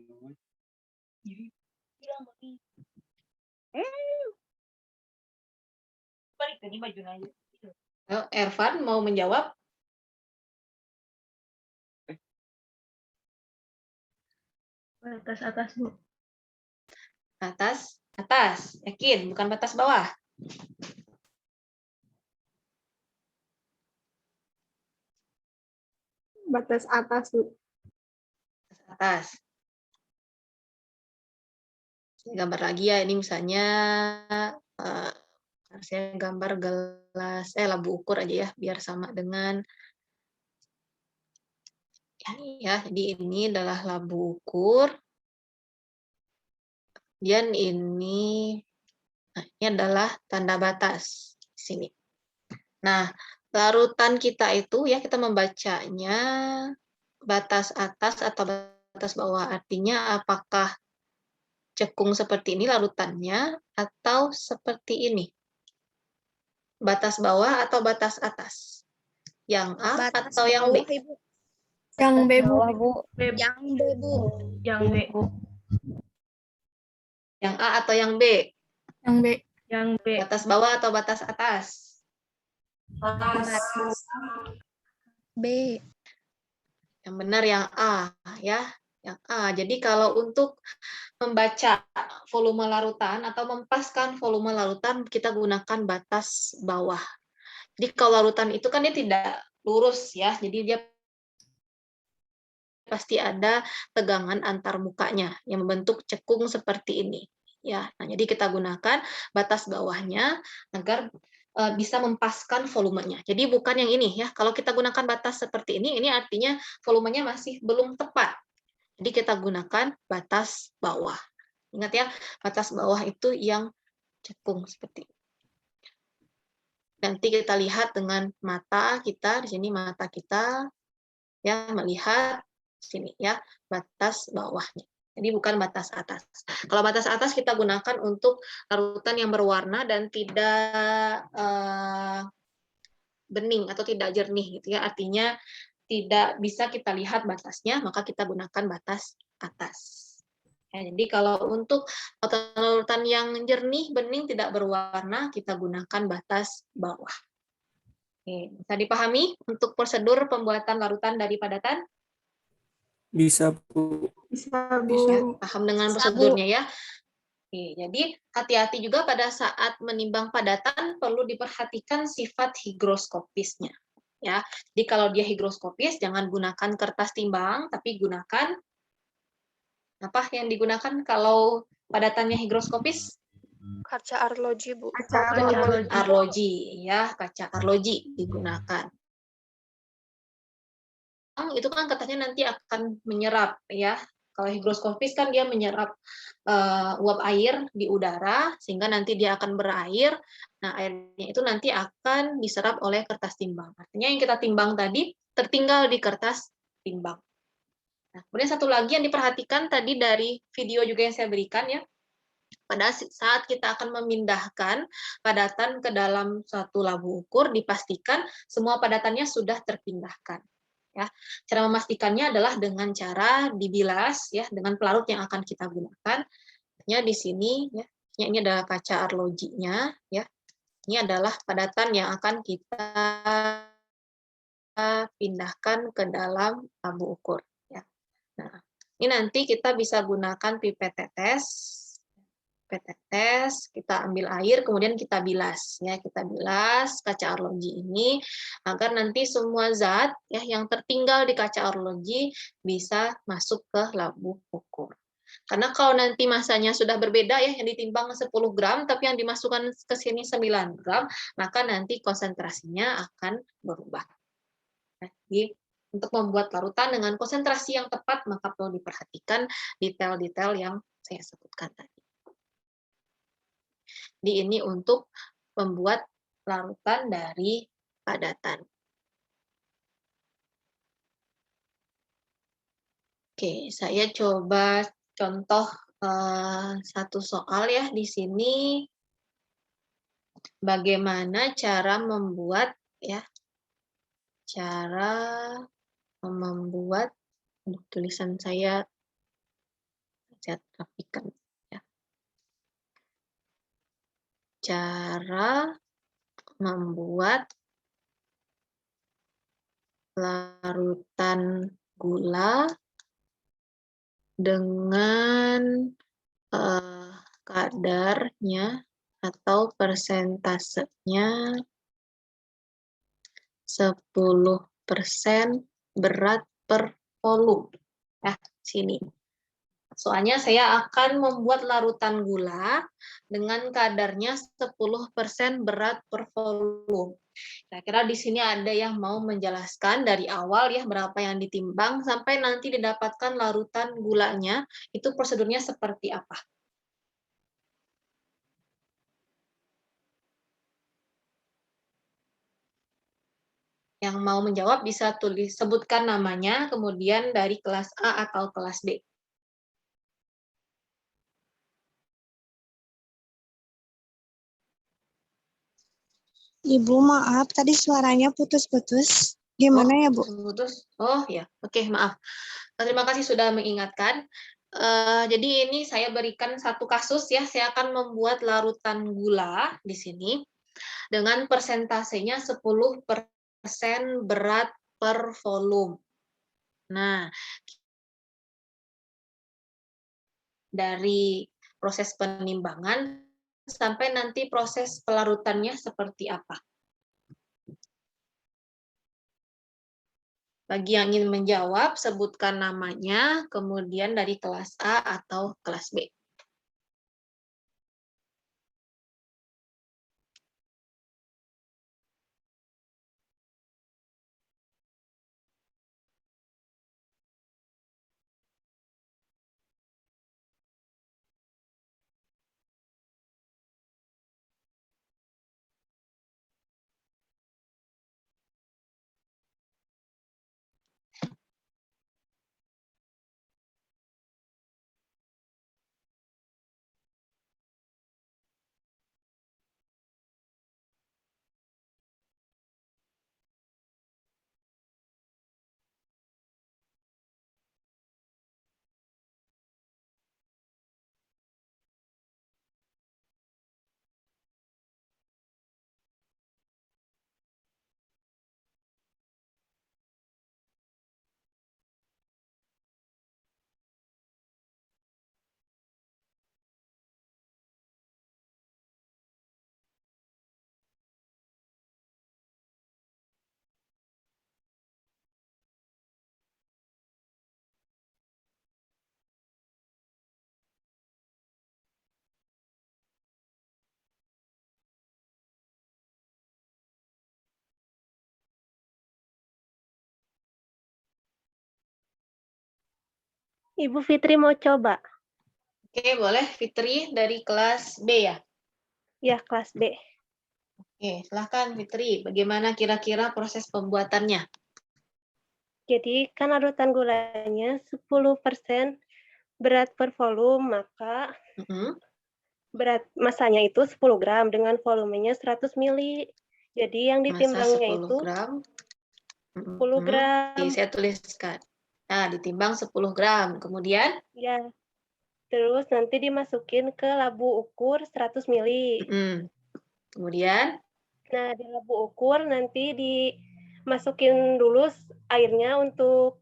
Iri bilang babi. Balik tadi baju aja. Ervan mau menjawab? Batas atas, Bu. Atas, yakin, bukan batas bawah. Batas atas, Bu. Atas. Saya gambar lagi ya, ini misalnya saya gambar gelas, labu ukur aja ya, biar sama dengan ini ya. Jadi ini adalah labu ukur. Kemudian ini adalah tanda batas di sini. Nah, larutan kita itu ya, kita membacanya batas atas atau batas bawah. Artinya apakah cekung seperti ini larutannya atau seperti ini? Batas bawah atau batas atas? Yang A Batas atau yang B? bawah, Ibu. Yang B, Bu. Yang B, Bu. Yang B. Yang A atau yang B? Yang B. Yang B. Batas bawah atau batas atas? B. Yang benar yang A ya, yang A. Jadi kalau untuk membaca volume larutan atau mempaskan volume larutan, kita gunakan batas bawah. Jadi kalau larutan itu kan dia tidak lurus ya, jadi dia pasti ada tegangan antar mukanya yang membentuk cekung seperti ini. Ya, nah, jadi kita gunakan batas bawahnya agar bisa mempaskan volumenya. Jadi bukan yang ini ya. Kalau kita gunakan batas seperti ini artinya volumenya masih belum tepat. Jadi kita gunakan batas bawah. Ingat ya, batas bawah itu yang cekung seperti ini. Nanti kita lihat dengan mata kita, di sini mata kita ya melihat sini ya, batas bawahnya. Jadi bukan batas atas. Kalau batas atas kita gunakan untuk larutan yang berwarna dan tidak bening atau tidak jernih gitu ya. Artinya tidak bisa kita lihat batasnya, maka kita gunakan batas atas. Ya, jadi kalau untuk larutan yang jernih, bening, tidak berwarna, kita gunakan batas bawah. Oke, bisa dipahami untuk prosedur pembuatan larutan dari padatan? Bisa, Bu. Bisa, Bu. Ya, paham dengan prosedurnya ya. Oke, jadi hati-hati juga pada saat menimbang padatan perlu diperhatikan sifat higroskopisnya. Ya, jadi kalau dia higroskopis jangan gunakan kertas timbang, tapi gunakan apa yang digunakan kalau padatannya higroskopis? Kaca arloji, Bu. Kaca arloji. Arloji ya, kaca arloji digunakan. Itu kan katanya nanti akan menyerap ya. Kalau higroskopis kan dia menyerap uap air di udara sehingga nanti dia akan berair. Nah, airnya itu nanti akan diserap oleh kertas timbang. Artinya yang kita timbang tadi tertinggal di kertas timbang. Nah, kemudian satu lagi yang diperhatikan tadi dari video juga yang saya berikan ya. Pada saat kita akan memindahkan padatan ke dalam suatu labu ukur, dipastikan semua padatannya sudah terpindahkan. Ya, cara memastikannya adalah dengan cara dibilas ya dengan pelarut yang akan kita gunakan. Di sini ya Ya, ini adalah kaca arlojinya, ya. Ini adalah padatan yang akan kita pindahkan ke dalam abu ukur. Ya. Nah, ini nanti kita bisa gunakan pipet tetes. Kita ambil air, kemudian kita bilas. Ya, kita bilas kaca arloji ini agar nanti semua zat ya yang tertinggal di kaca arloji bisa masuk ke labu ukur. Karena kalau nanti masanya sudah berbeda ya, yang ditimbang 10 gram, tapi yang dimasukkan ke sini 9 gram, maka nanti konsentrasinya akan berubah. Jadi, untuk membuat larutan dengan konsentrasi yang tepat, maka perlu diperhatikan detail-detail yang saya sebutkan tadi. Jadi ini untuk membuat larutan dari padatan. Oke, saya coba contoh satu soal ya di sini. Bagaimana cara membuat tulisan saya rapikan ya. Cara membuat larutan gula dengan kadarnya atau persentasenya 10% berat per volume. Nah, sini. Soalnya saya akan membuat larutan gula dengan kadarnya 10% berat per volume. Kira-kira di sini ada yang mau menjelaskan dari awal ya berapa yang ditimbang sampai nanti didapatkan larutan gulanya, itu prosedurnya seperti apa? Yang mau menjawab bisa sebutkan namanya, kemudian dari kelas A atau kelas B. Ibu, maaf, tadi suaranya putus-putus. Gimana ya, Bu? Putus. Oh ya, oke, maaf. Terima kasih sudah mengingatkan. Jadi ini saya berikan satu kasus ya, saya akan membuat larutan gula di sini dengan persentasenya 10% berat per volume. Nah, dari proses penimbangan sampai nanti proses pelarutannya seperti apa. Bagi yang ingin menjawab, sebutkan namanya, kemudian dari kelas A atau kelas B. Ibu Fitri mau coba? Oke, boleh Fitri dari kelas B ya? Ya, kelas B. Oke, silahkan Fitri. Bagaimana kira-kira proses pembuatannya? Jadi, kan larutan gulanya 10% berat per volume, maka berat masanya itu 10 gram dengan volumenya 100 mili. Jadi, yang ditimbangnya itu 10 gram. 10 gram. Oke, saya tuliskan. Nah, ditimbang 10 gram. Kemudian? Ya. Terus nanti dimasukin ke labu ukur 100 mili. Kemudian? Nah, di labu ukur nanti dimasukin dulu airnya untuk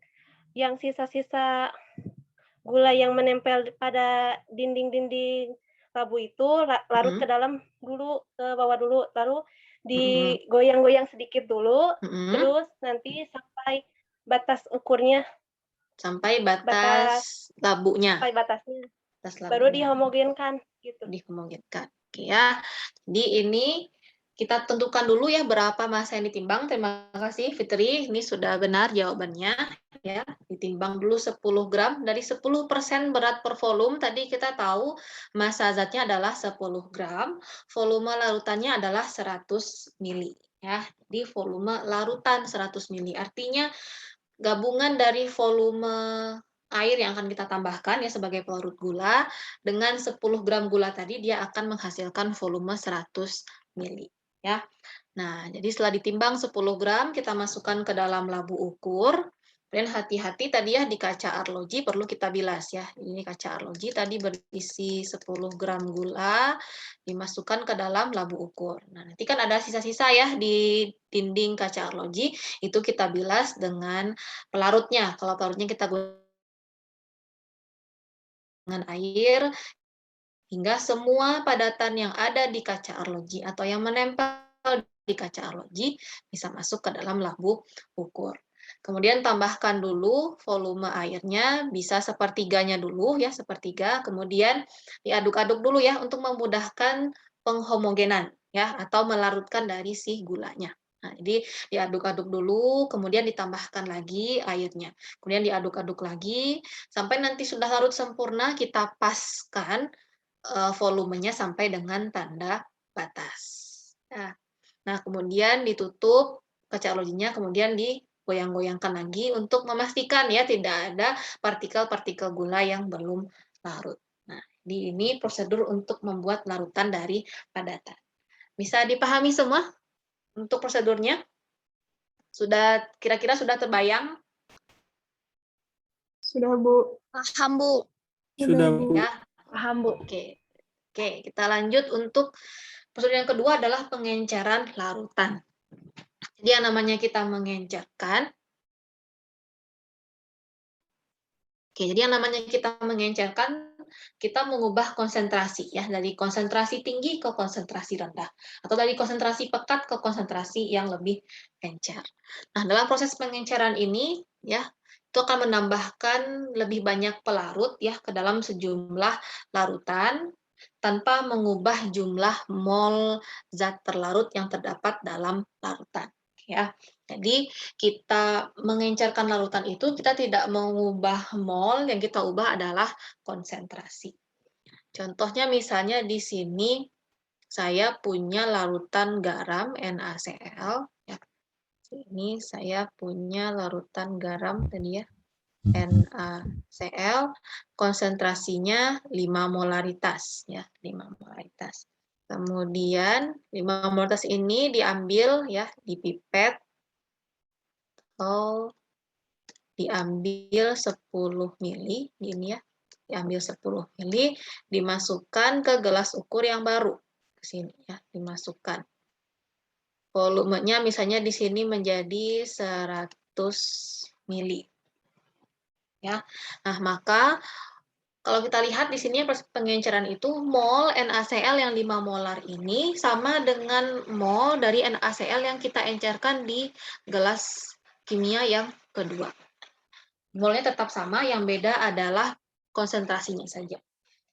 yang sisa-sisa gula yang menempel pada dinding-dinding labu itu larut ke dalam dulu, ke bawah dulu, lalu digoyang-goyang sedikit dulu, terus nanti sampai batas ukurnya. Sampai batas labunya. Sampai batasnya. Batas Baru labunya. dihomogenkan gitu. Dihomogenkan. Oke ya. Jadi ini kita tentukan dulu ya berapa massa yang ditimbang. Terima kasih Fitri, ini sudah benar jawabannya. Ya, ditimbang dulu 10 gram. Dari 10% berat per volume, tadi kita tahu massa zatnya adalah 10 gram, volume larutannya adalah 100 mili. Ya, jadi volume larutan 100 mili. Artinya gabungan dari volume air yang akan kita tambahkan ya sebagai pelarut gula dengan 10 gram gula tadi dia akan menghasilkan volume 100 mili ya. Nah, jadi setelah ditimbang 10 gram kita masukkan ke dalam labu ukur. Dan hati-hati tadi ya di kaca arloji perlu kita bilas ya. Ini kaca arloji tadi berisi 10 gram gula dimasukkan ke dalam labu ukur. Nah, nanti kan ada sisa-sisa ya di dinding kaca arloji, itu kita bilas dengan pelarutnya. Kalau pelarutnya kita gunakan dengan air hingga semua padatan yang ada di kaca arloji atau yang menempel di kaca arloji bisa masuk ke dalam labu ukur. Kemudian tambahkan dulu volume airnya, bisa sepertiganya dulu ya, sepertiga. Kemudian diaduk-aduk dulu ya untuk memudahkan penghomogenan ya atau melarutkan dari si gulanya. Nah, jadi diaduk-aduk dulu, kemudian ditambahkan lagi airnya. Kemudian diaduk-aduk lagi sampai nanti sudah larut sempurna, kita paskan volumenya sampai dengan tanda batas. Nah, kemudian ditutup kaca arlojinya, kemudian digoyang-goyangkan lagi untuk memastikan ya tidak ada partikel-partikel gula yang belum larut. Nah, ini prosedur untuk membuat larutan dari padatan. Bisa dipahami semua untuk prosedurnya? Sudah kira-kira sudah terbayang? Sudah, Bu. Paham, Bu. Sudah, Bu. Ya. Paham, Bu. Oke, kita lanjut untuk prosedur yang kedua adalah pengenceran larutan. Jadi yang namanya kita mengencerkan, kita mengubah konsentrasi ya dari konsentrasi tinggi ke konsentrasi rendah atau dari konsentrasi pekat ke konsentrasi yang lebih encer. Nah, dalam proses pengenceran ini ya itu akan menambahkan lebih banyak pelarut ya ke dalam sejumlah larutan tanpa mengubah jumlah mol zat terlarut yang terdapat dalam larutan ya. Jadi kita mengencerkan larutan itu kita tidak mengubah mol, yang kita ubah adalah konsentrasi. Contohnya misalnya di sini saya punya larutan garam NaCl ya. Ini saya punya larutan garam tadi ya, NaCl, konsentrasinya 5 molaritas ya, 5 molaritas. Kemudian 5 molaritas ini diambil ya di pipet atau diambil 10 mili, ini ya, diambil 10 mili, dimasukkan ke gelas ukur yang baru, ke sini ya, dimasukkan. Volumenya misalnya di sini menjadi 100 mili. Ya. Nah, maka kalau kita lihat di sini pengenceran itu mol NaCl yang 5 molar ini sama dengan mol dari NaCl yang kita encerkan di gelas kimia yang kedua. Molnya tetap sama, yang beda adalah konsentrasinya saja.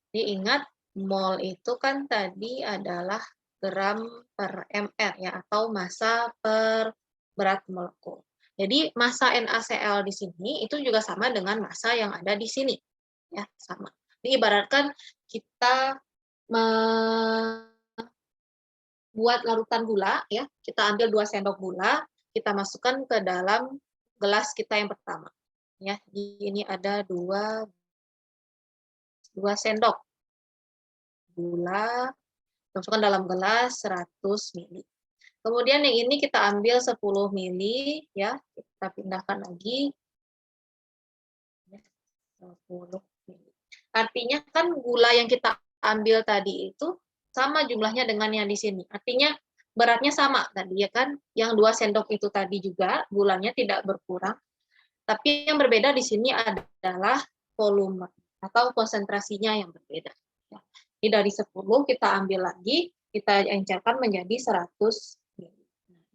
Jadi ingat, mol itu kan tadi adalah gram per mR ya, atau massa per berat molekul. Jadi massa NaCl di sini itu juga sama dengan massa yang ada di sini. Ya, sama. Ini ibaratkan kita membuat larutan gula ya, kita ambil 2 sendok gula, kita masukkan ke dalam gelas kita yang pertama. Ya, ini ada 2 sendok gula, masukkan dalam gelas 100 ml. Kemudian yang ini kita ambil 10 ml ya, kita pindahkan lagi 10 ml. Artinya kan gula yang kita ambil tadi itu sama jumlahnya dengan yang di sini. Artinya beratnya sama tadi ya kan. Yang 2 sendok itu tadi juga gulanya tidak berkurang. Tapi yang berbeda di sini adalah volume atau konsentrasinya yang berbeda. Jadi dari 10 kita ambil lagi, kita encerkan menjadi 100 mili.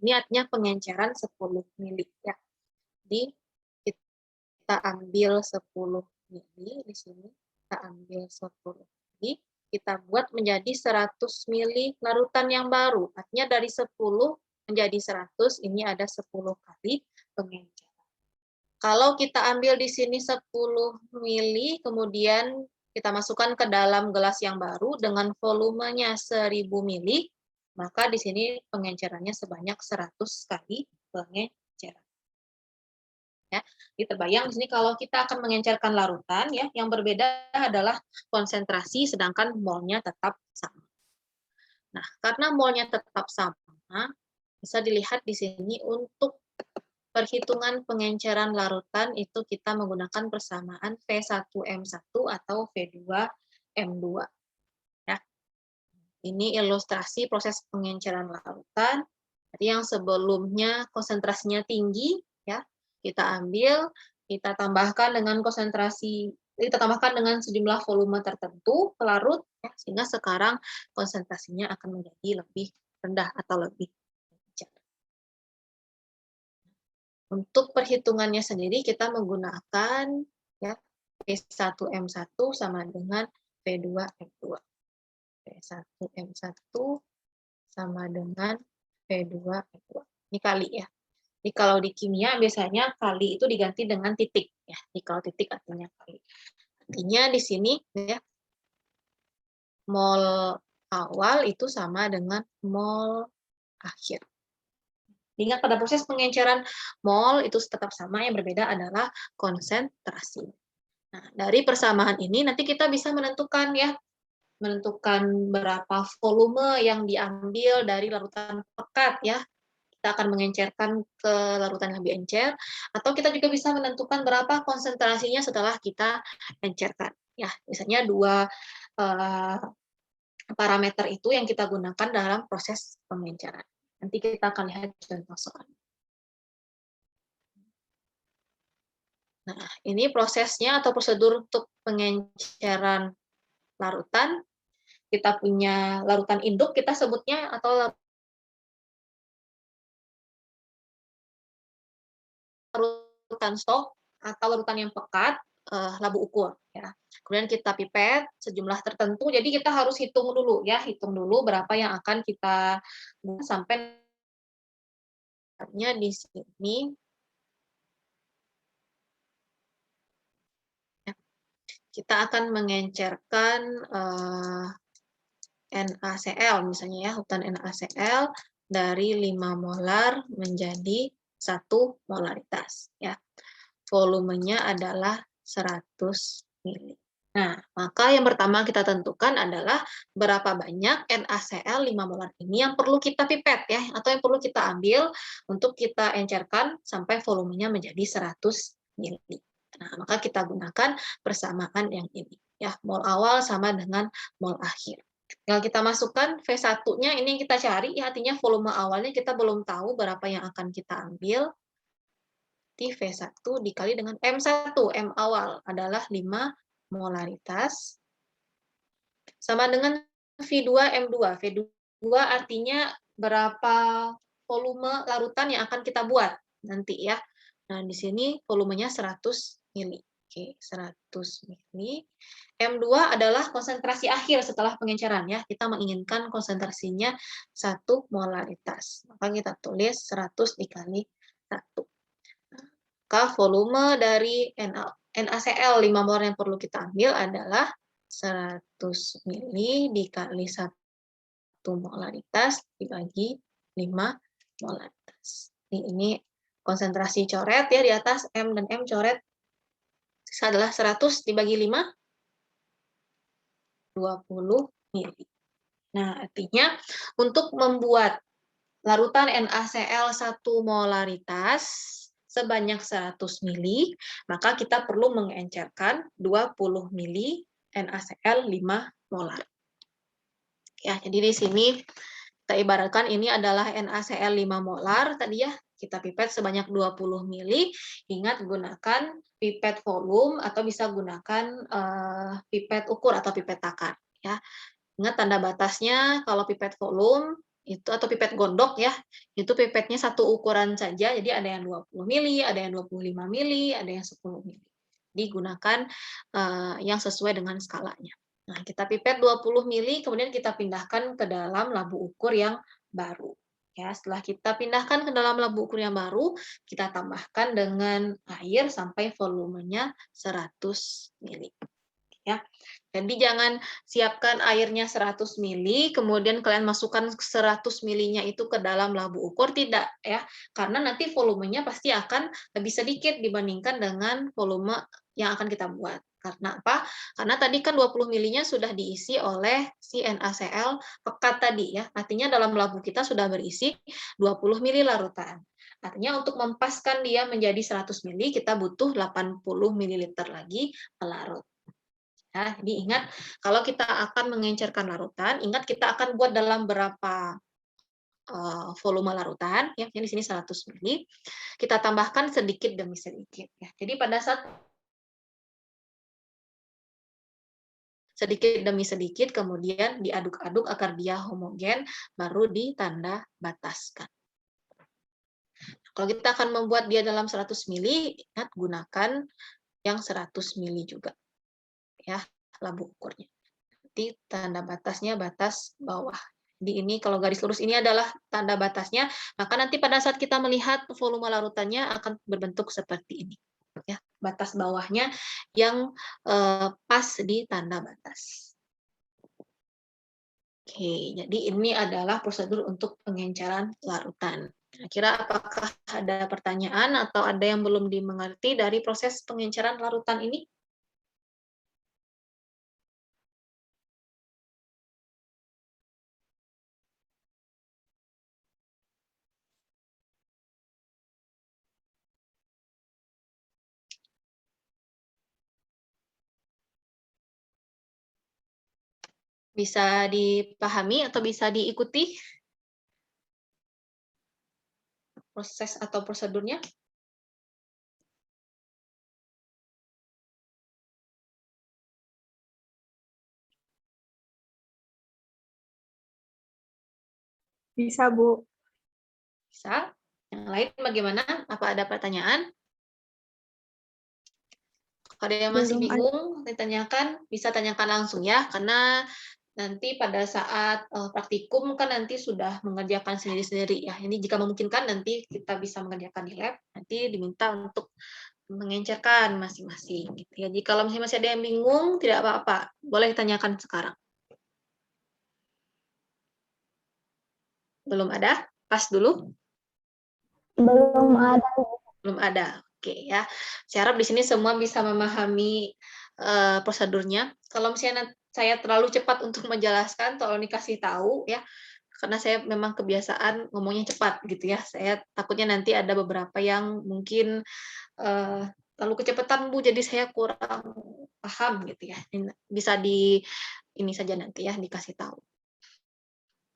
Ini artinya pengenceran 10 mili ya. Jadi kita ambil 10 mili di sini, kita ambil 10 mili, kita buat menjadi 100 mili larutan yang baru. Artinya dari 10 menjadi 100, ini ada 10 kali pengenceran. Kalau kita ambil di sini 10 mili, kemudian kita masukkan ke dalam gelas yang baru dengan volumenya 1000 mili, maka di sini pengencerannya sebanyak 100 kali pengenceran. Ya, jadi terbayang di sini kalau kita akan mengencerkan larutan, ya, yang berbeda adalah konsentrasi, sedangkan molnya tetap sama. Nah, karena molnya tetap sama, bisa dilihat di sini untuk perhitungan pengenceran larutan itu kita menggunakan persamaan V1M1 atau V2M2. Ya. Ini ilustrasi proses pengenceran larutan. Jadi yang sebelumnya konsentrasinya tinggi, ya, kita ambil, kita tambahkan dengan sejumlah volume tertentu ke larut, ya, sehingga sekarang konsentrasinya akan menjadi lebih rendah atau lebih kecil. Untuk perhitungannya sendiri kita menggunakan ya V1M1 sama dengan V2M2. V1M1 sama dengan V2M2. Ini kali ya. Jadi kalau di kimia biasanya kali itu diganti dengan titik ya. Jadi kalau titik artinya kali. Artinya di sini ya mol awal itu sama dengan mol akhir. Ingat pada proses pengenceran mol itu tetap sama, yang berbeda adalah konsentrasi. Nah, dari persamaan ini nanti kita bisa menentukan berapa volume yang diambil dari larutan pekat ya. Kita akan mengencerkan ke larutan yang lebih encer, atau kita juga bisa menentukan berapa konsentrasinya setelah kita encerkan. Ya, misalnya 2 parameter itu yang kita gunakan dalam proses pengenceran. Nanti kita akan lihat contoh soal. Nah, ini prosesnya atau prosedur untuk pengenceran larutan. Kita punya larutan induk, kita sebutnya, atau larutan stok, atau larutan yang pekat, labu ukur. Ya. Kemudian kita pipet sejumlah tertentu, jadi kita harus hitung dulu berapa yang akan kita sampai di sini. Kita akan mengencerkan NaCl misalnya ya, hutan NaCl dari 5 molar menjadi 1 molaritas ya. Volumenya adalah 100 mili. Nah, maka yang pertama kita tentukan adalah berapa banyak NaCl 5 molar ini yang perlu kita pipet ya, atau yang perlu kita ambil untuk kita encerkan sampai volumenya menjadi 100 mili. Nah, maka kita gunakan persamaan yang ini ya, mol awal sama dengan mol akhir. Tinggal kita masukkan V1-nya, ini yang kita cari ya, artinya volume awalnya kita belum tahu berapa yang akan kita ambil. Di V1 dikali dengan M1, M awal adalah 5 molaritas, sama dengan V2M2. V2 artinya berapa volume larutan yang akan kita buat nanti ya. Nah, di sini volumenya 100 mili. Oke, 100 mili. M2 adalah konsentrasi akhir setelah pengenceran ya. Kita menginginkan konsentrasinya 1 molaritas. Maka kita tulis 100 dikali 1. Maka volume dari NaCl 5 molar yang perlu kita ambil adalah 100 mili dikali 1 molaritas dibagi 5 molaritas. Ini konsentrasi coret ya di atas, M dan M coret. Sisa adalah 100 dibagi 5, 20 mili. Nah, artinya untuk membuat larutan NaCl 1 molaritas sebanyak 100 mili, maka kita perlu mengencerkan 20 mili NaCl 5 molar. Ya, jadi di sini kita ibaratkan ini adalah NaCl 5 molar tadi ya. Kita pipet sebanyak 20 mili. Ingat gunakan pipet volume atau bisa gunakan pipet ukur atau pipet takar ya. Ingat tanda batasnya kalau pipet volume itu atau pipet gondok ya, itu pipetnya satu ukuran saja. Jadi ada yang 20 mili, ada yang 25 mili, ada yang 10 mili. Digunakan yang sesuai dengan skalanya. Nah, kita pipet 20 mili, kemudian kita pindahkan ke dalam labu ukur yang baru. Ya, setelah kita pindahkan ke dalam labu ukur yang baru, kita tambahkan dengan air sampai volumenya 100 mili. Ya. Jadi jangan siapkan airnya 100 mili, kemudian kalian masukkan 100 milinya itu ke dalam labu ukur, tidak ya. Karena nanti volumenya pasti akan lebih sedikit dibandingkan dengan volume yang akan kita buat. Karena apa? Karena tadi kan 20 milinya sudah diisi oleh si NaCl pekat tadi ya. Artinya dalam labu kita sudah berisi 20 mili larutan. Artinya untuk mempaskan dia menjadi 100 mili, kita butuh 80 ml lagi pelarut. Ya, jadi ingat, kalau kita akan mengencerkan larutan, ingat kita akan buat dalam berapa volume larutan, ya, di sini 100 mili, kita tambahkan sedikit demi sedikit. Ya. Jadi pada saat sedikit demi sedikit, kemudian diaduk-aduk agar dia homogen, baru ditanda bataskan. Kalau kita akan membuat dia dalam 100 mili, ingat gunakan yang 100 mili juga. Ya, labu ukurnya. Nanti tanda batasnya batas bawah. Di ini kalau garis lurus ini adalah tanda batasnya, maka nanti pada saat kita melihat volume larutannya akan berbentuk seperti ini. Ya, batas bawahnya yang pas di tanda batas. Oke, jadi ini adalah prosedur untuk pengenceran larutan. Kira-kira apakah ada pertanyaan atau ada yang belum dimengerti dari proses pengenceran larutan ini? Bisa dipahami atau bisa diikuti proses atau prosedurnya? Bisa, Bu. Bisa. Yang lain bagaimana? Apa ada pertanyaan? Kalau ada yang masih Belum ada. bingung, ditanyakan, bisa tanyakan langsung ya, karena nanti pada saat praktikum kan nanti sudah mengerjakan sendiri-sendiri ya. Ini jika memungkinkan nanti kita bisa mengerjakan di lab, nanti diminta untuk mengencerkan masing-masing. Gitu ya. Jadi kalau masih ada yang bingung, tidak apa-apa, boleh tanyakan sekarang. Belum ada? Pas dulu. Belum ada. Belum ada. Oke ya. Saya harap di sini semua bisa memahami prosedurnya. Kalau misalnya saya terlalu cepat untuk menjelaskan, tolong dikasih tahu ya. Karena saya memang kebiasaan ngomongnya cepat gitu ya. Saya takutnya nanti ada beberapa yang mungkin terlalu kecepatan Bu, jadi saya kurang paham gitu ya. Bisa ini saja nanti ya dikasih tahu.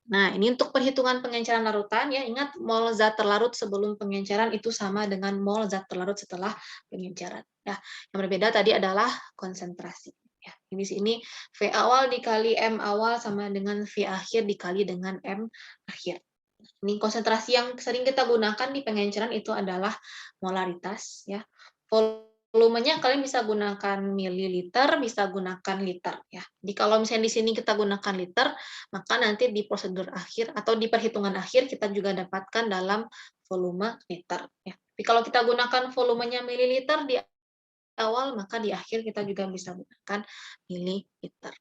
Nah, ini untuk perhitungan pengenceran larutan ya, ingat mol zat terlarut sebelum pengenceran itu sama dengan mol zat terlarut setelah pengenceran. Ya, yang berbeda tadi adalah konsentrasi. Ya, di sini V awal dikali M awal sama dengan V akhir dikali dengan M akhir. Ini konsentrasi yang sering kita gunakan di pengenceran itu adalah molaritas ya. Volumenya kalian bisa gunakan mililiter, bisa gunakan liter ya. Jadi kalau misalnya di sini kita gunakan liter, maka nanti di prosedur akhir atau di perhitungan akhir kita juga dapatkan dalam volume liter ya. Tapi kalau kita gunakan volumenya mililiter di awal, maka di akhir kita juga bisa gunakan mililiter.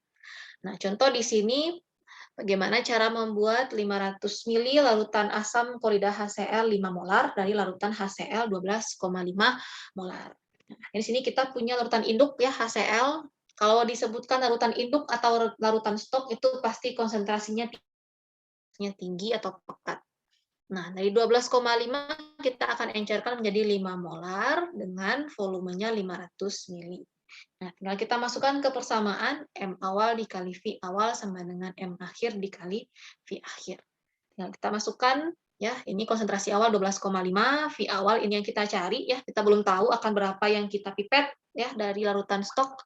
Nah, contoh di sini bagaimana cara membuat 500 ml larutan asam klorida HCl 5 molar dari larutan HCl 12,5 molar. Nah, di sini kita punya larutan induk ya HCl. Kalau disebutkan larutan induk atau larutan stok itu pasti konsentrasinya tinggi atau pekat. Nah, dari 12,5 kita akan encerkan menjadi 5 molar dengan volumenya 500 ml. Nah, tinggal kita masukkan ke persamaan M awal dikali V awal sama dengan M akhir dikali V akhir. Tinggal kita masukkan, ya, ini konsentrasi awal 12,5, V awal ini yang kita cari, ya, kita belum tahu akan berapa yang kita pipet, ya, dari larutan stok,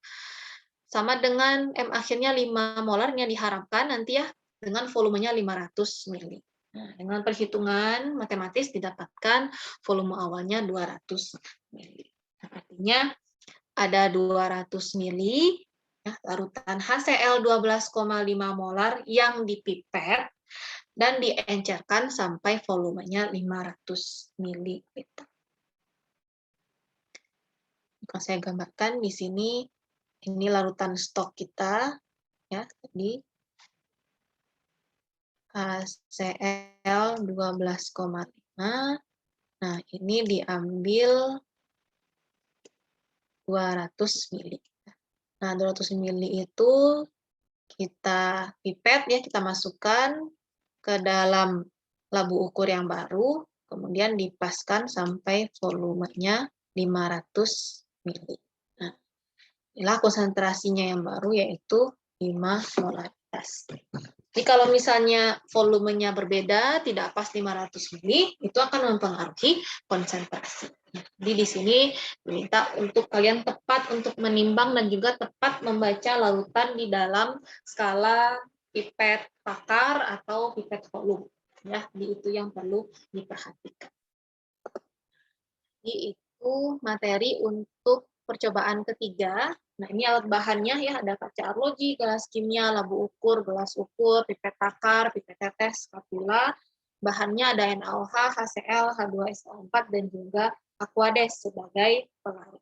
sama dengan M akhirnya 5 molar yang diharapkan nanti, ya, dengan volumenya 500 mili. Nah, dengan perhitungan matematis didapatkan volume awalnya 200 mili. Nah, artinya ada 200 mili, ya, larutan HCl 12,5 molar yang dipipet dan diencerkan sampai volumenya 500 ml. Kalau saya gambarkan di sini, ini larutan stok kita, ya, tadi HCl 12,5. Nah, ini diambil 200 mili. Nah, 200 mili itu kita pipet, ya, kita masukkan ke dalam labu ukur yang baru, kemudian dipaskan sampai volumenya 500 mili. Nah, inilah konsentrasinya yang baru, yaitu 5 molaritas. Jadi kalau misalnya volumenya berbeda, tidak pas 500 mili, itu akan mempengaruhi konsentrasi. Jadi di sini diminta untuk kalian tepat untuk menimbang dan juga tepat membaca larutan di dalam skala pipet takar atau pipet volume. Ya, itu yang perlu diperhatikan. Jadi itu materi untuk percobaan ketiga. Nah, ini alat bahannya, ya, ada kaca arloji, gelas kimia, labu ukur, gelas ukur, pipet takar, pipet tetes, spatula. Bahannya ada NaOH, HCl, H2SO4, dan juga Aquades sebagai pelarut.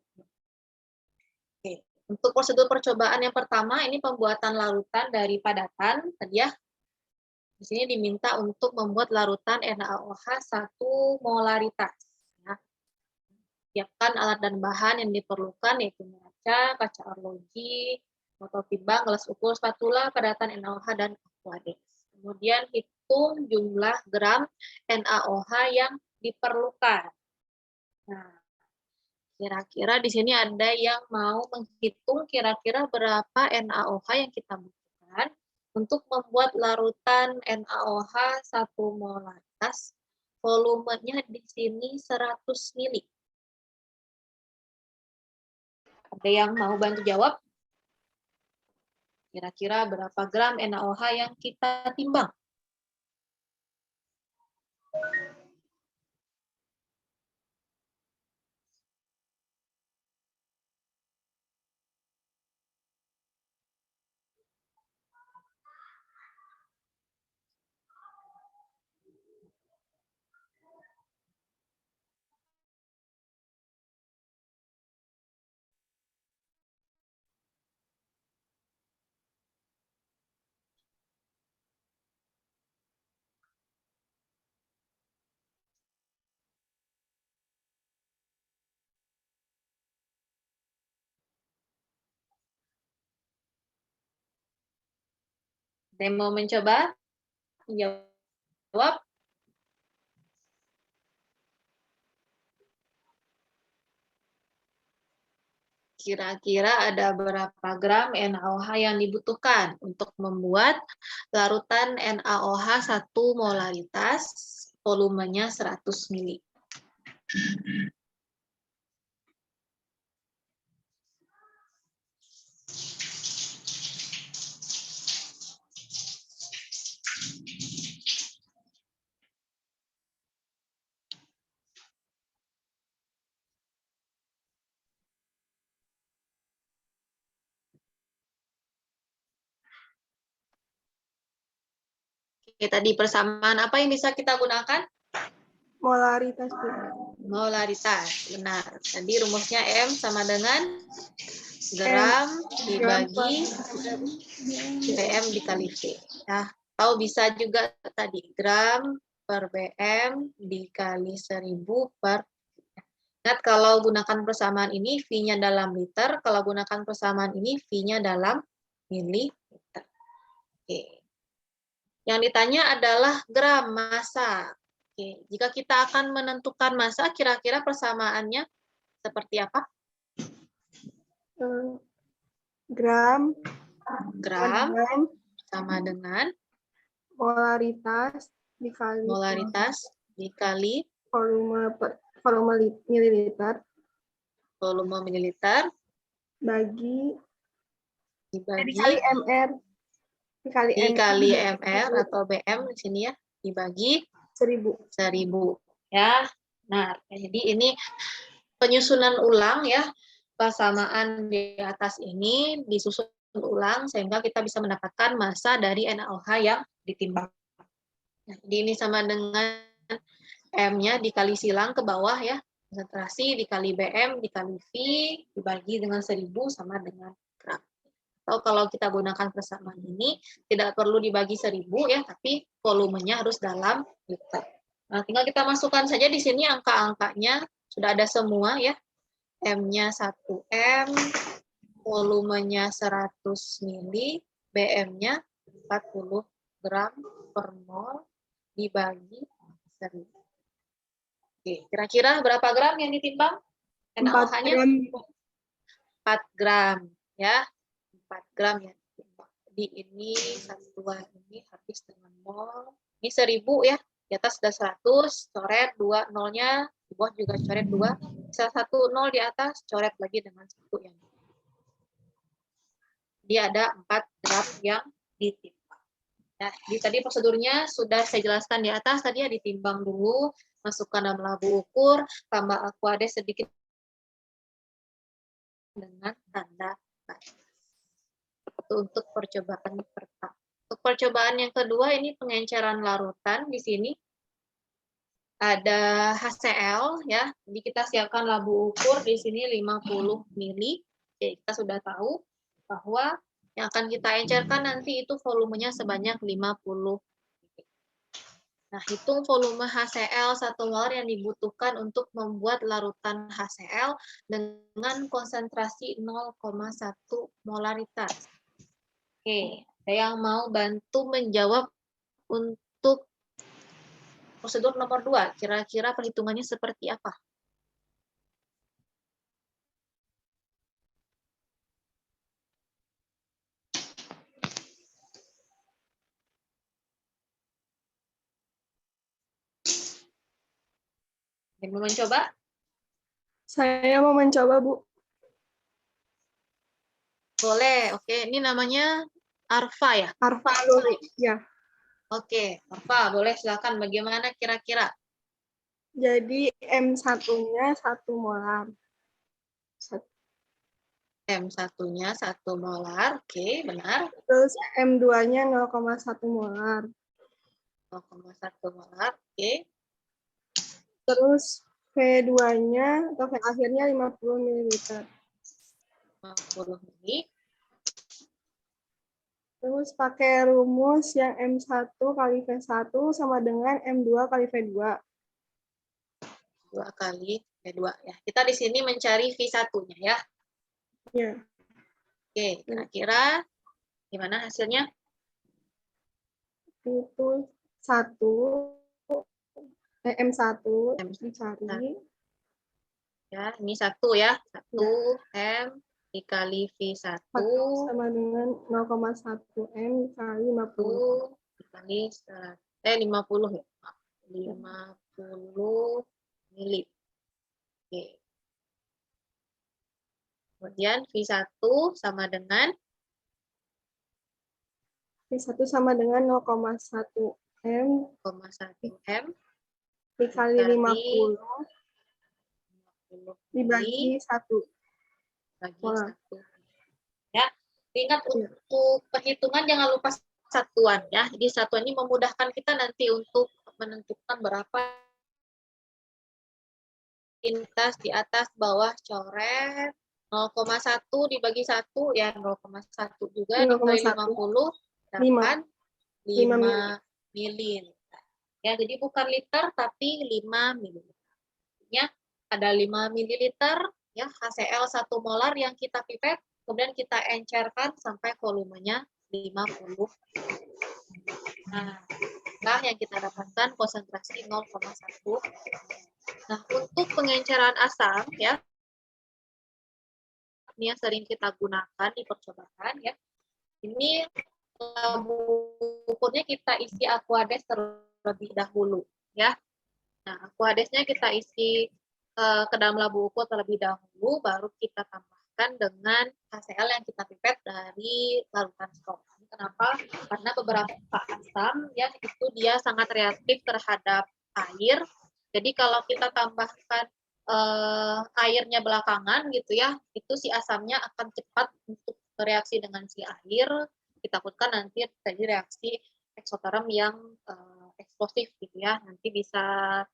Oke. Untuk prosedur percobaan yang pertama, ini pembuatan larutan dari padatan. Tadi, ya, di sini diminta untuk membuat larutan NaOH 1 molaritas. Ya. Siapkan alat dan bahan yang diperlukan, yaitu kaca arloji, botol timbang, gelas ukur, spatula, padatan NaOH, dan Aquades. Kemudian hitung jumlah gram NaOH yang diperlukan. Nah, kira-kira di sini ada yang mau menghitung kira-kira berapa NaOH yang kita butuhkan untuk membuat larutan NaOH 1 molaritas. Volumenya di sini 100 mili. Ada yang mau bantu jawab? Kira-kira berapa gram NaOH yang kita timbang? Ada yang mau mencoba? Menjawab? Kira-kira ada berapa gram NaOH yang dibutuhkan untuk membuat larutan NaOH 1 molaritas, volumenya 100 mili. Oke, tadi persamaan apa yang bisa kita gunakan? Molaritas, Bu. Molaritas, benar. Tadi rumusnya M sama dengan gram dibagi BM dikali V. Nah, atau bisa juga tadi gram per BM dikali 1000 per. Ingat, kalau gunakan persamaan ini V-nya dalam liter, kalau gunakan persamaan ini V-nya dalam mililiter. Oke. Yang ditanya adalah gram massa. Oke, jika kita akan menentukan massa, kira-kira persamaannya seperti apa? gram Gram gram sama dengan molaritas dikali volume mililiter volume mililiter dikali mr dikali mr atau bm di sini ya, dibagi 1000 ya. Nah, jadi ini penyusunan ulang ya, persamaan di atas ini disusun ulang sehingga kita bisa mendapatkan massa dari NaOH yang ditimbang. Nah, jadi ini sama dengan M-nya dikali silang ke bawah ya, konsentrasi dikali BM dikali V dibagi dengan 1000 sama dengan gram. Atau kalau kita gunakan persamaan ini tidak perlu dibagi 1000 ya, tapi volumenya harus dalam liter. Nah, tinggal kita masukkan saja di sini angka-angkanya sudah ada semua ya. M-nya 1M, volumenya 100 mili, BM-nya 40 gram per mol dibagi 1000. Oke, kira-kira berapa gram yang ditimbang? NaOH-nya 4 gram ya. 4 gram ya. Jadi ini satuan ini habis dengan mol. Ini 1000 ya. Di atas sudah 100, coret 2 nolnya, di bawah juga coret 2. Bisa 1 nol di atas, coret lagi dengan 1 yang. Jadi ada 4 gram yang ditimbang. Nah, tadi prosedurnya sudah saya jelaskan di atas tadi ya, ditimbang dulu, masukkan dalam labu ukur, tambah aquades sedikit dengan tanda batas. Untuk percobaan pertama. Untuk percobaan yang kedua ini pengenceran larutan di sini ada HCl ya. Jadi kita siapkan labu ukur di sini 50 mili. Oke, kita sudah tahu bahwa yang akan kita encerkan nanti itu volumenya sebanyak 50 mili. Nah, hitung volume HCl 1 mol yang dibutuhkan untuk membuat larutan HCl dengan konsentrasi 0,1 molaritas. Oke, ada yang mau bantu menjawab untuk prosedur nomor 2. Kira-kira perhitungannya seperti apa? Yang mau mencoba? Saya mau mencoba, Bu. Boleh. Oke, ini namanya Arfa ya? Arfa dulu, ya. Oke, Arfa, boleh silakan. Bagaimana kira-kira? Jadi M1-nya 1 molar. M1-nya 1 molar. Oke, benar. Terus M2-nya 0,1 molar. 0,1 molar. Oke. Terus V2-nya atau V akhirnya 50 ml. 50 mili. Terus pakai rumus yang M1 kali V1 sama dengan M2 kali V2. 2 kali V2 ya. Kita di sini mencari V1-nya ya. Ya. Oke, kira-kira gimana hasilnya? Itu M1 dicari. Ya, ini 1 ya. 1 M dikali V1 sama dengan 0,1 M dikali 50. Dikali 50 ya. 50 mili. Oke. Kemudian V1 sama dengan V1 sama dengan 0,1 M dikali 50 dibagi 1. Bagi 1. Ya, ingat untuk perhitungan jangan lupa satuan ya. Jadi satuan ini memudahkan kita nanti untuk menentukan berapa intas di atas bawah coret 0,1 dibagi 1 ya 0,1 juga dikali 50 dapat 5 mili. Ya, jadi bukan liter tapi 5 ml. Ya, ada 5 ml ya HCl 1 molar yang kita pipet, kemudian kita encerkan sampai volumenya 50. Nah, yang kita dapatkan konsentrasi 0,1. Nah, untuk pengenceran asam ya nih yang sering kita gunakan di percobaan ya. Ini labu ukurnya kita isi Aquades terlebih dahulu ya. Nah, Aquadesnya kita isi ke dalam labu ukur terlebih dahulu, baru kita tambahkan dengan HCl yang kita pipet dari larutan stok. Kenapa? Karena beberapa asam ya itu dia sangat reaktif terhadap air. Jadi kalau kita tambahkan airnya belakangan gitu ya, itu si asamnya akan cepat untuk bereaksi dengan si air. Ditakutkan nanti terjadi reaksi eksoterm yang eksplosif gitu ya, nanti bisa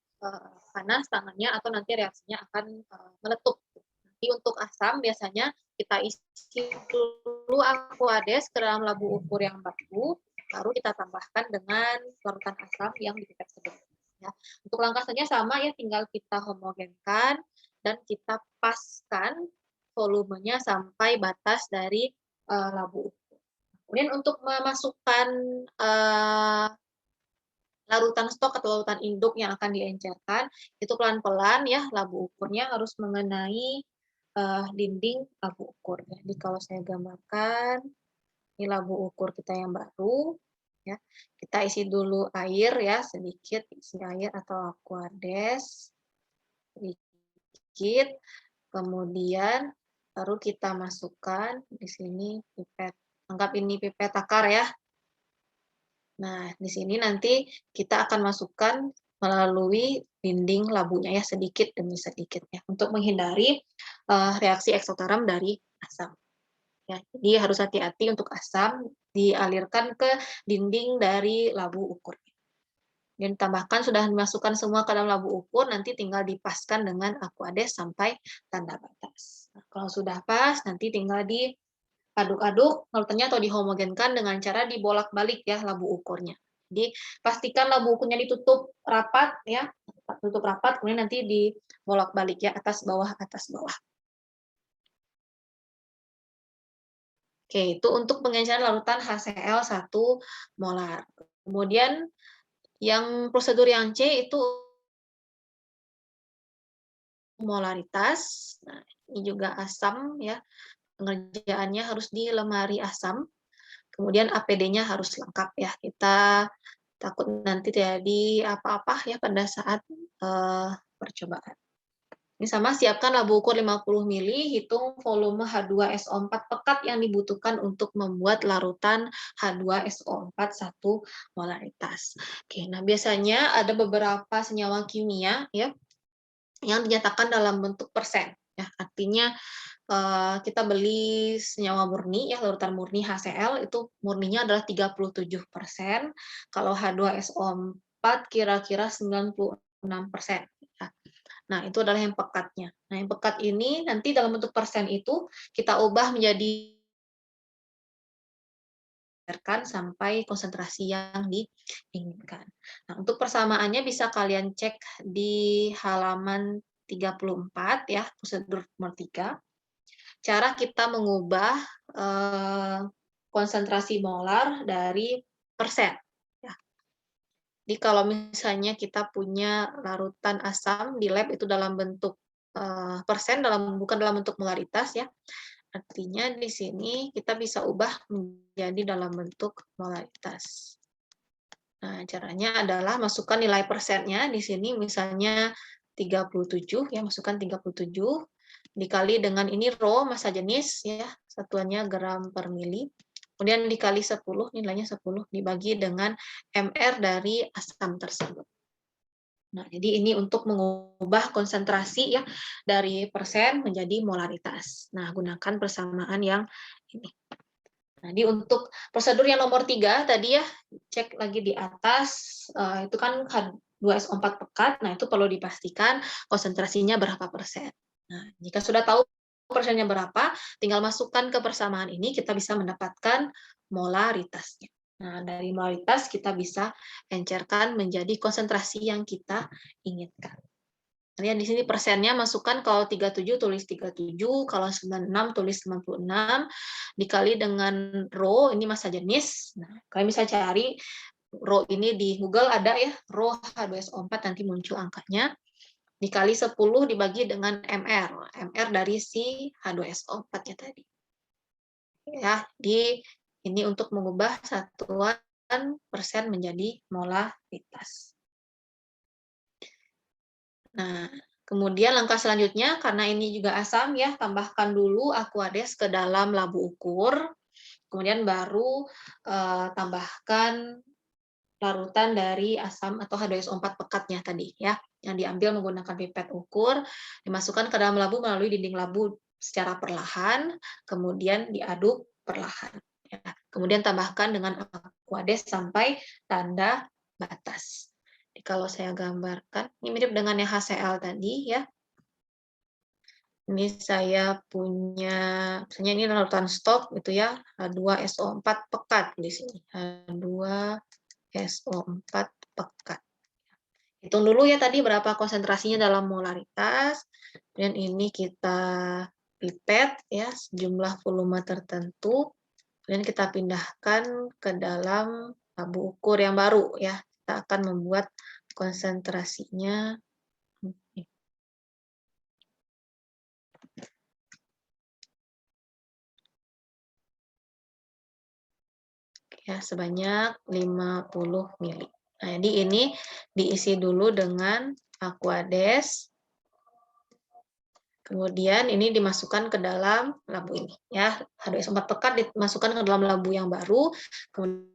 panas tangannya atau nanti reaksinya akan meletup. Nanti untuk asam biasanya kita isi dulu Aquades ke dalam labu ukur yang baku, baru kita tambahkan dengan larutan asam yang dipipet sebelumnya. Ya. Untuk langkah selanjutnya sama ya, tinggal kita homogenkan dan kita paskan volumenya sampai batas dari labu ukur. Kemudian untuk memasukkan larutan stok atau larutan induk yang akan diencerkan, itu pelan-pelan ya, labu ukurnya harus mengenai dinding labu ukur. Jadi kalau saya gambarkan, ini labu ukur kita yang baru, ya kita isi dulu air ya, sedikit isi air atau Aquades, sedikit, kemudian baru kita masukkan di sini pipet. Anggap ini pipet takar ya. Nah, di sini nanti kita akan masukkan melalui dinding labunya ya, sedikit demi sedikit ya, untuk menghindari reaksi eksoterm dari asam. Ya, jadi harus hati-hati untuk asam dialirkan ke dinding dari labu ukur. Dan tambahkan sudah dimasukkan semua ke dalam labu ukur, nanti tinggal dipaskan dengan Aquades sampai tanda batas. Nah, kalau sudah pas, nanti tinggal diaduk-aduk larutannya atau dihomogenkan dengan cara dibolak-balik ya labu ukurnya. Jadi pastikan labu ukurnya ditutup rapat ya, tutup rapat, kemudian nanti dibolak-balik ya, atas bawah atas bawah. Oke, itu untuk pengenceran larutan HCl 1 molar. Kemudian yang prosedur yang C itu molaritas. Nah, ini juga asam ya. Pengerjaannya harus di lemari asam. Kemudian APD-nya harus lengkap ya. Kita takut nanti terjadi apa-apa ya pada saat percobaan. Ini sama, siapkan labu ukur 50 ml, hitung volume H2SO4 pekat yang dibutuhkan untuk membuat larutan H2SO4 1 molaritas. Oke, nah biasanya ada beberapa senyawa kimia ya yang dinyatakan dalam bentuk persen. Ya, artinya kita beli senyawa murni ya, larutan murni HCl itu murninya adalah 37%, kalau H2SO4 kira-kira 96%. Ya. Nah, itu adalah yang pekatnya. Nah, yang pekat ini nanti dalam bentuk persen itu kita ubah menjadi sampai konsentrasi yang diinginkan. Nah, untuk persamaannya bisa kalian cek di halaman 34 ya, prosedur nomor 3. Cara kita mengubah konsentrasi molar dari persen. Jadi kalau misalnya kita punya larutan asam di lab itu dalam bentuk persen, bukan dalam bentuk molaritas ya, artinya di sini kita bisa ubah menjadi dalam bentuk molaritas. Nah, caranya adalah masukkan nilai persennya di sini, misalnya 37 ya, masukkan 37 dikali dengan ini rho massa jenis ya, satuannya gram per mili. Kemudian dikali 10, nilainya 10, dibagi dengan MR dari asam tersebut. Nah, jadi ini untuk mengubah konsentrasi ya dari persen menjadi molaritas. Nah, gunakan persamaan yang ini. Nah, jadi untuk prosedur yang nomor 3 tadi ya, cek lagi di atas, itu kan H2SO4 pekat, nah itu perlu dipastikan konsentrasinya berapa persen. Nah, jika sudah tahu persennya berapa, tinggal masukkan ke persamaan ini, kita bisa mendapatkan molaritasnya. Nah, dari molaritas kita bisa encerkan menjadi konsentrasi yang kita inginkan. Lihat di sini persennya, masukkan kalau 37 tulis 37, kalau 96 tulis 96, dikali dengan rho, ini massa jenis. Nah, kalian bisa cari rho ini di Google ada ya, rho H2SO4, nanti muncul angkanya. dikali 10 dibagi dengan MR. MR dari si H2SO4-nya tadi. Ya, ini untuk mengubah satuan persen menjadi molaritas. Nah, kemudian langkah selanjutnya, karena ini juga asam ya, tambahkan dulu Aquades ke dalam labu ukur, kemudian baru tambahkan larutan dari asam atau H2SO4 pekatnya tadi ya, yang diambil menggunakan pipet ukur, dimasukkan ke dalam labu melalui dinding labu secara perlahan, kemudian diaduk perlahan. Ya. Kemudian tambahkan dengan Aquades sampai tanda batas. Jadi kalau saya gambarkan, ini mirip dengan yang HCl tadi ya. Ini saya punya, misalnya ini larutan stop gitu ya, H2SO4 pekat di sini. H2SO4 pekat. Hitung dulu ya tadi berapa konsentrasinya dalam molaritas. Dan ini kita pipet ya, sejumlah volume tertentu. Kemudian kita pindahkan ke dalam labu ukur yang baru ya. Kita akan membuat konsentrasinya. Ya, sebanyak 50 mili. Nah, jadi ini diisi dulu dengan Aquades. Kemudian ini dimasukkan ke dalam labu ini ya. H2SO4 pekat dimasukkan ke dalam labu yang baru. Kemudian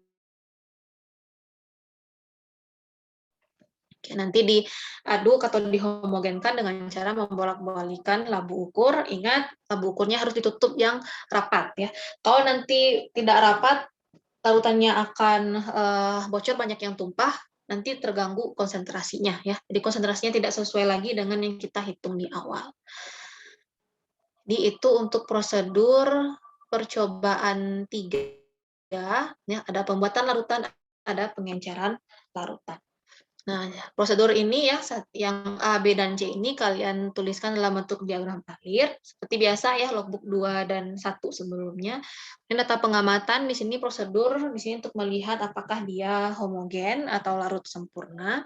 nanti diaduk atau dihomogenkan dengan cara membolak-balikan labu ukur. Ingat, labu ukurnya harus ditutup yang rapat ya. Kalau nanti tidak rapat, larutannya akan bocor, banyak yang tumpah, nanti terganggu konsentrasinya ya. Jadi konsentrasinya tidak sesuai lagi dengan yang kita hitung di awal. Jadi itu untuk prosedur percobaan 3 ya, ada pembuatan larutan, ada pengenceran larutan. Nah, prosedur ini ya, yang A, B, dan C ini kalian tuliskan dalam bentuk diagram alir. Seperti biasa ya, logbook 2 dan 1 sebelumnya. Ini data pengamatan, di sini prosedur, di sini untuk melihat apakah dia homogen atau larut sempurna.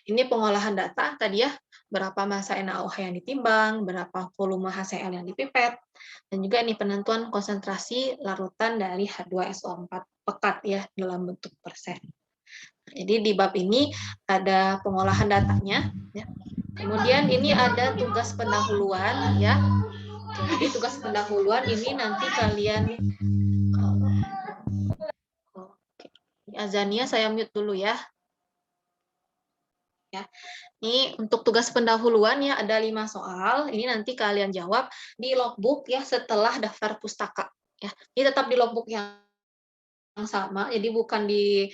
Ini pengolahan data tadi ya, berapa massa NaOH yang ditimbang, berapa volume HCl yang dipipet, dan juga ini penentuan konsentrasi larutan dari H2SO4 pekat ya, dalam bentuk persen. Jadi di bab ini ada pengolahan datanya. Ya. Kemudian ini ada tugas pendahuluan ya. Jadi tugas pendahuluan ini nanti kalian Azania saya mute dulu ya. Ya. Ini untuk tugas pendahuluan ya, ada 5 soal. Ini nanti kalian jawab di logbook ya, setelah daftar pustaka. Ya. Ini tetap di logbook yang sama, jadi bukan di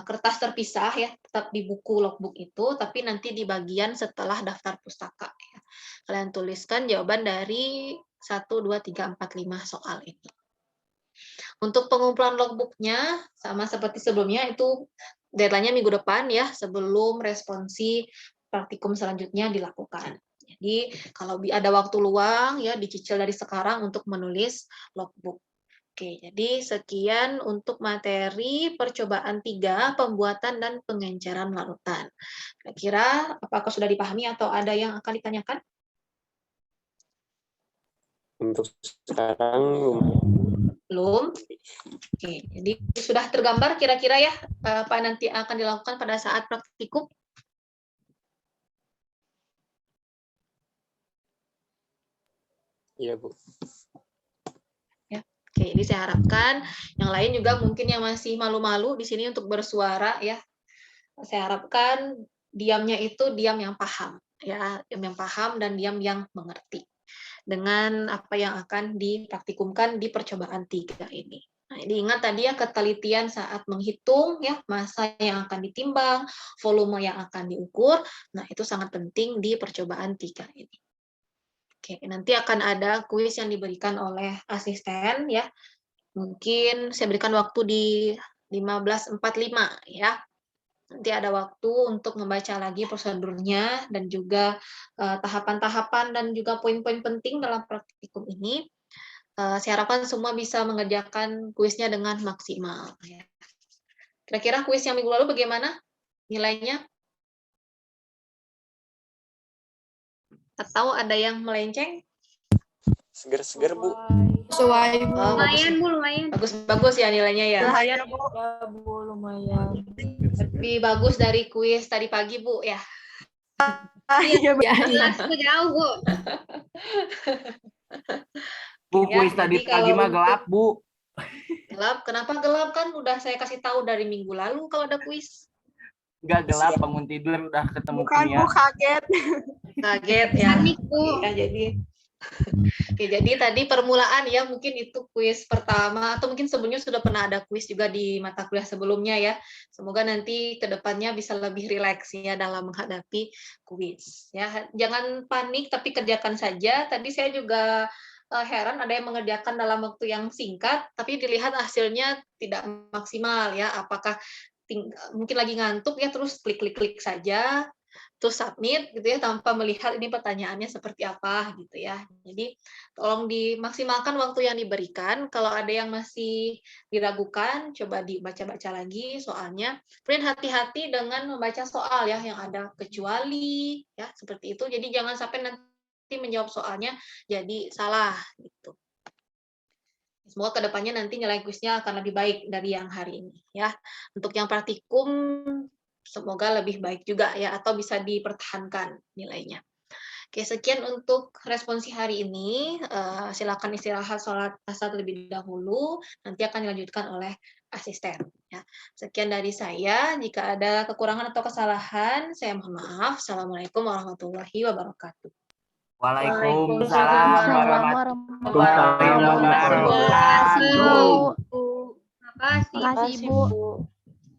kertas terpisah ya, tetap di buku logbook itu, tapi nanti di bagian setelah daftar pustaka ya. Kalian tuliskan jawaban dari 1, 2, 3, 4, 5 soal ini. Untuk pengumpulan logbooknya sama seperti sebelumnya, itu deadline-nya minggu depan ya, sebelum responsi praktikum selanjutnya dilakukan. Jadi kalau ada waktu luang ya, dicicil dari sekarang untuk menulis logbook. Oke, jadi sekian untuk materi percobaan 3, pembuatan dan pengenceran larutan. Kira-kira apakah sudah dipahami atau ada yang akan ditanyakan? Untuk sekarang Belum. Oke, jadi sudah tergambar kira-kira ya apa nanti akan dilakukan pada saat praktikum? Iya, Bu. Oke, jadi saya harapkan yang lain juga mungkin yang masih malu-malu di sini untuk bersuara ya. Saya harapkan diamnya itu diam yang paham ya, diam yang paham dan diam yang mengerti dengan apa yang akan dipraktikumkan di percobaan 3 ini. Nah, ini ingat tadi ya, ketelitian saat menghitung ya, massa yang akan ditimbang, volume yang akan diukur. Nah, itu sangat penting di percobaan 3 ini. Oke, nanti akan ada kuis yang diberikan oleh asisten ya. Mungkin saya berikan waktu di 15.45 ya. Nanti ada waktu untuk membaca lagi prosedurnya dan juga tahapan-tahapan dan juga poin-poin penting dalam praktikum ini. Saya harapkan semua bisa mengerjakan kuisnya dengan maksimal. Kira-kira kuis yang minggu lalu bagaimana nilainya? Atau ada yang melenceng? Seger-seger, Bu. Sesuai, Bu. Oh, Lumayan, Bu, lumayan. bagus ya nilainya ya. Lumayan, Bu. Ya, Bu, lumayan. Lebih bagus dari kuis tadi pagi, Bu, ya. Iya, Bu. Kelasku jauh, Bu. Bu, Ya, kuis tadi jadi pagi kalau mah untuk- gelap, Bu. Gelap, kenapa gelap? Kan udah saya kasih tahu dari minggu lalu kalau ada kuis. Enggak gelap, bangun tidur udah ketemu Bukan, Bu, kuliah. kaget. Kaget ya. Panik, Bu. Ya, jadi Oke, jadi tadi permulaan ya, mungkin itu kuis pertama atau mungkin sebelumnya sudah pernah ada kuis juga di mata kuliah sebelumnya ya. Semoga nanti ke depannya bisa lebih rileks ya dalam menghadapi kuis. Ya, jangan panik tapi kerjakan saja. Tadi saya juga heran ada yang mengerjakan dalam waktu yang singkat tapi dilihat hasilnya tidak maksimal ya. Apakah mungkin lagi ngantuk ya, terus klik saja terus submit gitu ya tanpa melihat ini pertanyaannya seperti apa gitu ya. Jadi tolong dimaksimalkan waktu yang diberikan. Kalau ada yang masih diragukan, coba dibaca-baca lagi soalnya. Kemudian hati-hati dengan membaca soal ya yang ada kecuali ya seperti itu. Jadi jangan sampai nanti menjawab soalnya jadi salah gitu. Semoga kedepannya nanti nilai kuisnya akan lebih baik dari yang hari ini ya. Untuk yang praktikum semoga lebih baik juga ya, atau bisa dipertahankan nilainya. Oke, sekian untuk responsi hari ini. Silakan istirahat sholat asar terlebih dahulu, nanti akan dilanjutkan oleh asisten. Ya. Sekian dari saya. Jika ada kekurangan atau kesalahan, saya mohon maaf. Assalamualaikum warahmatullahi wabarakatuh. Waalaikumsalam warahmatullahi wabarakatuh. Makasih. Makasih, Bu.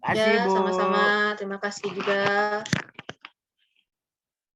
Kasih, Ya, Bu. sama-sama. Terima kasih juga.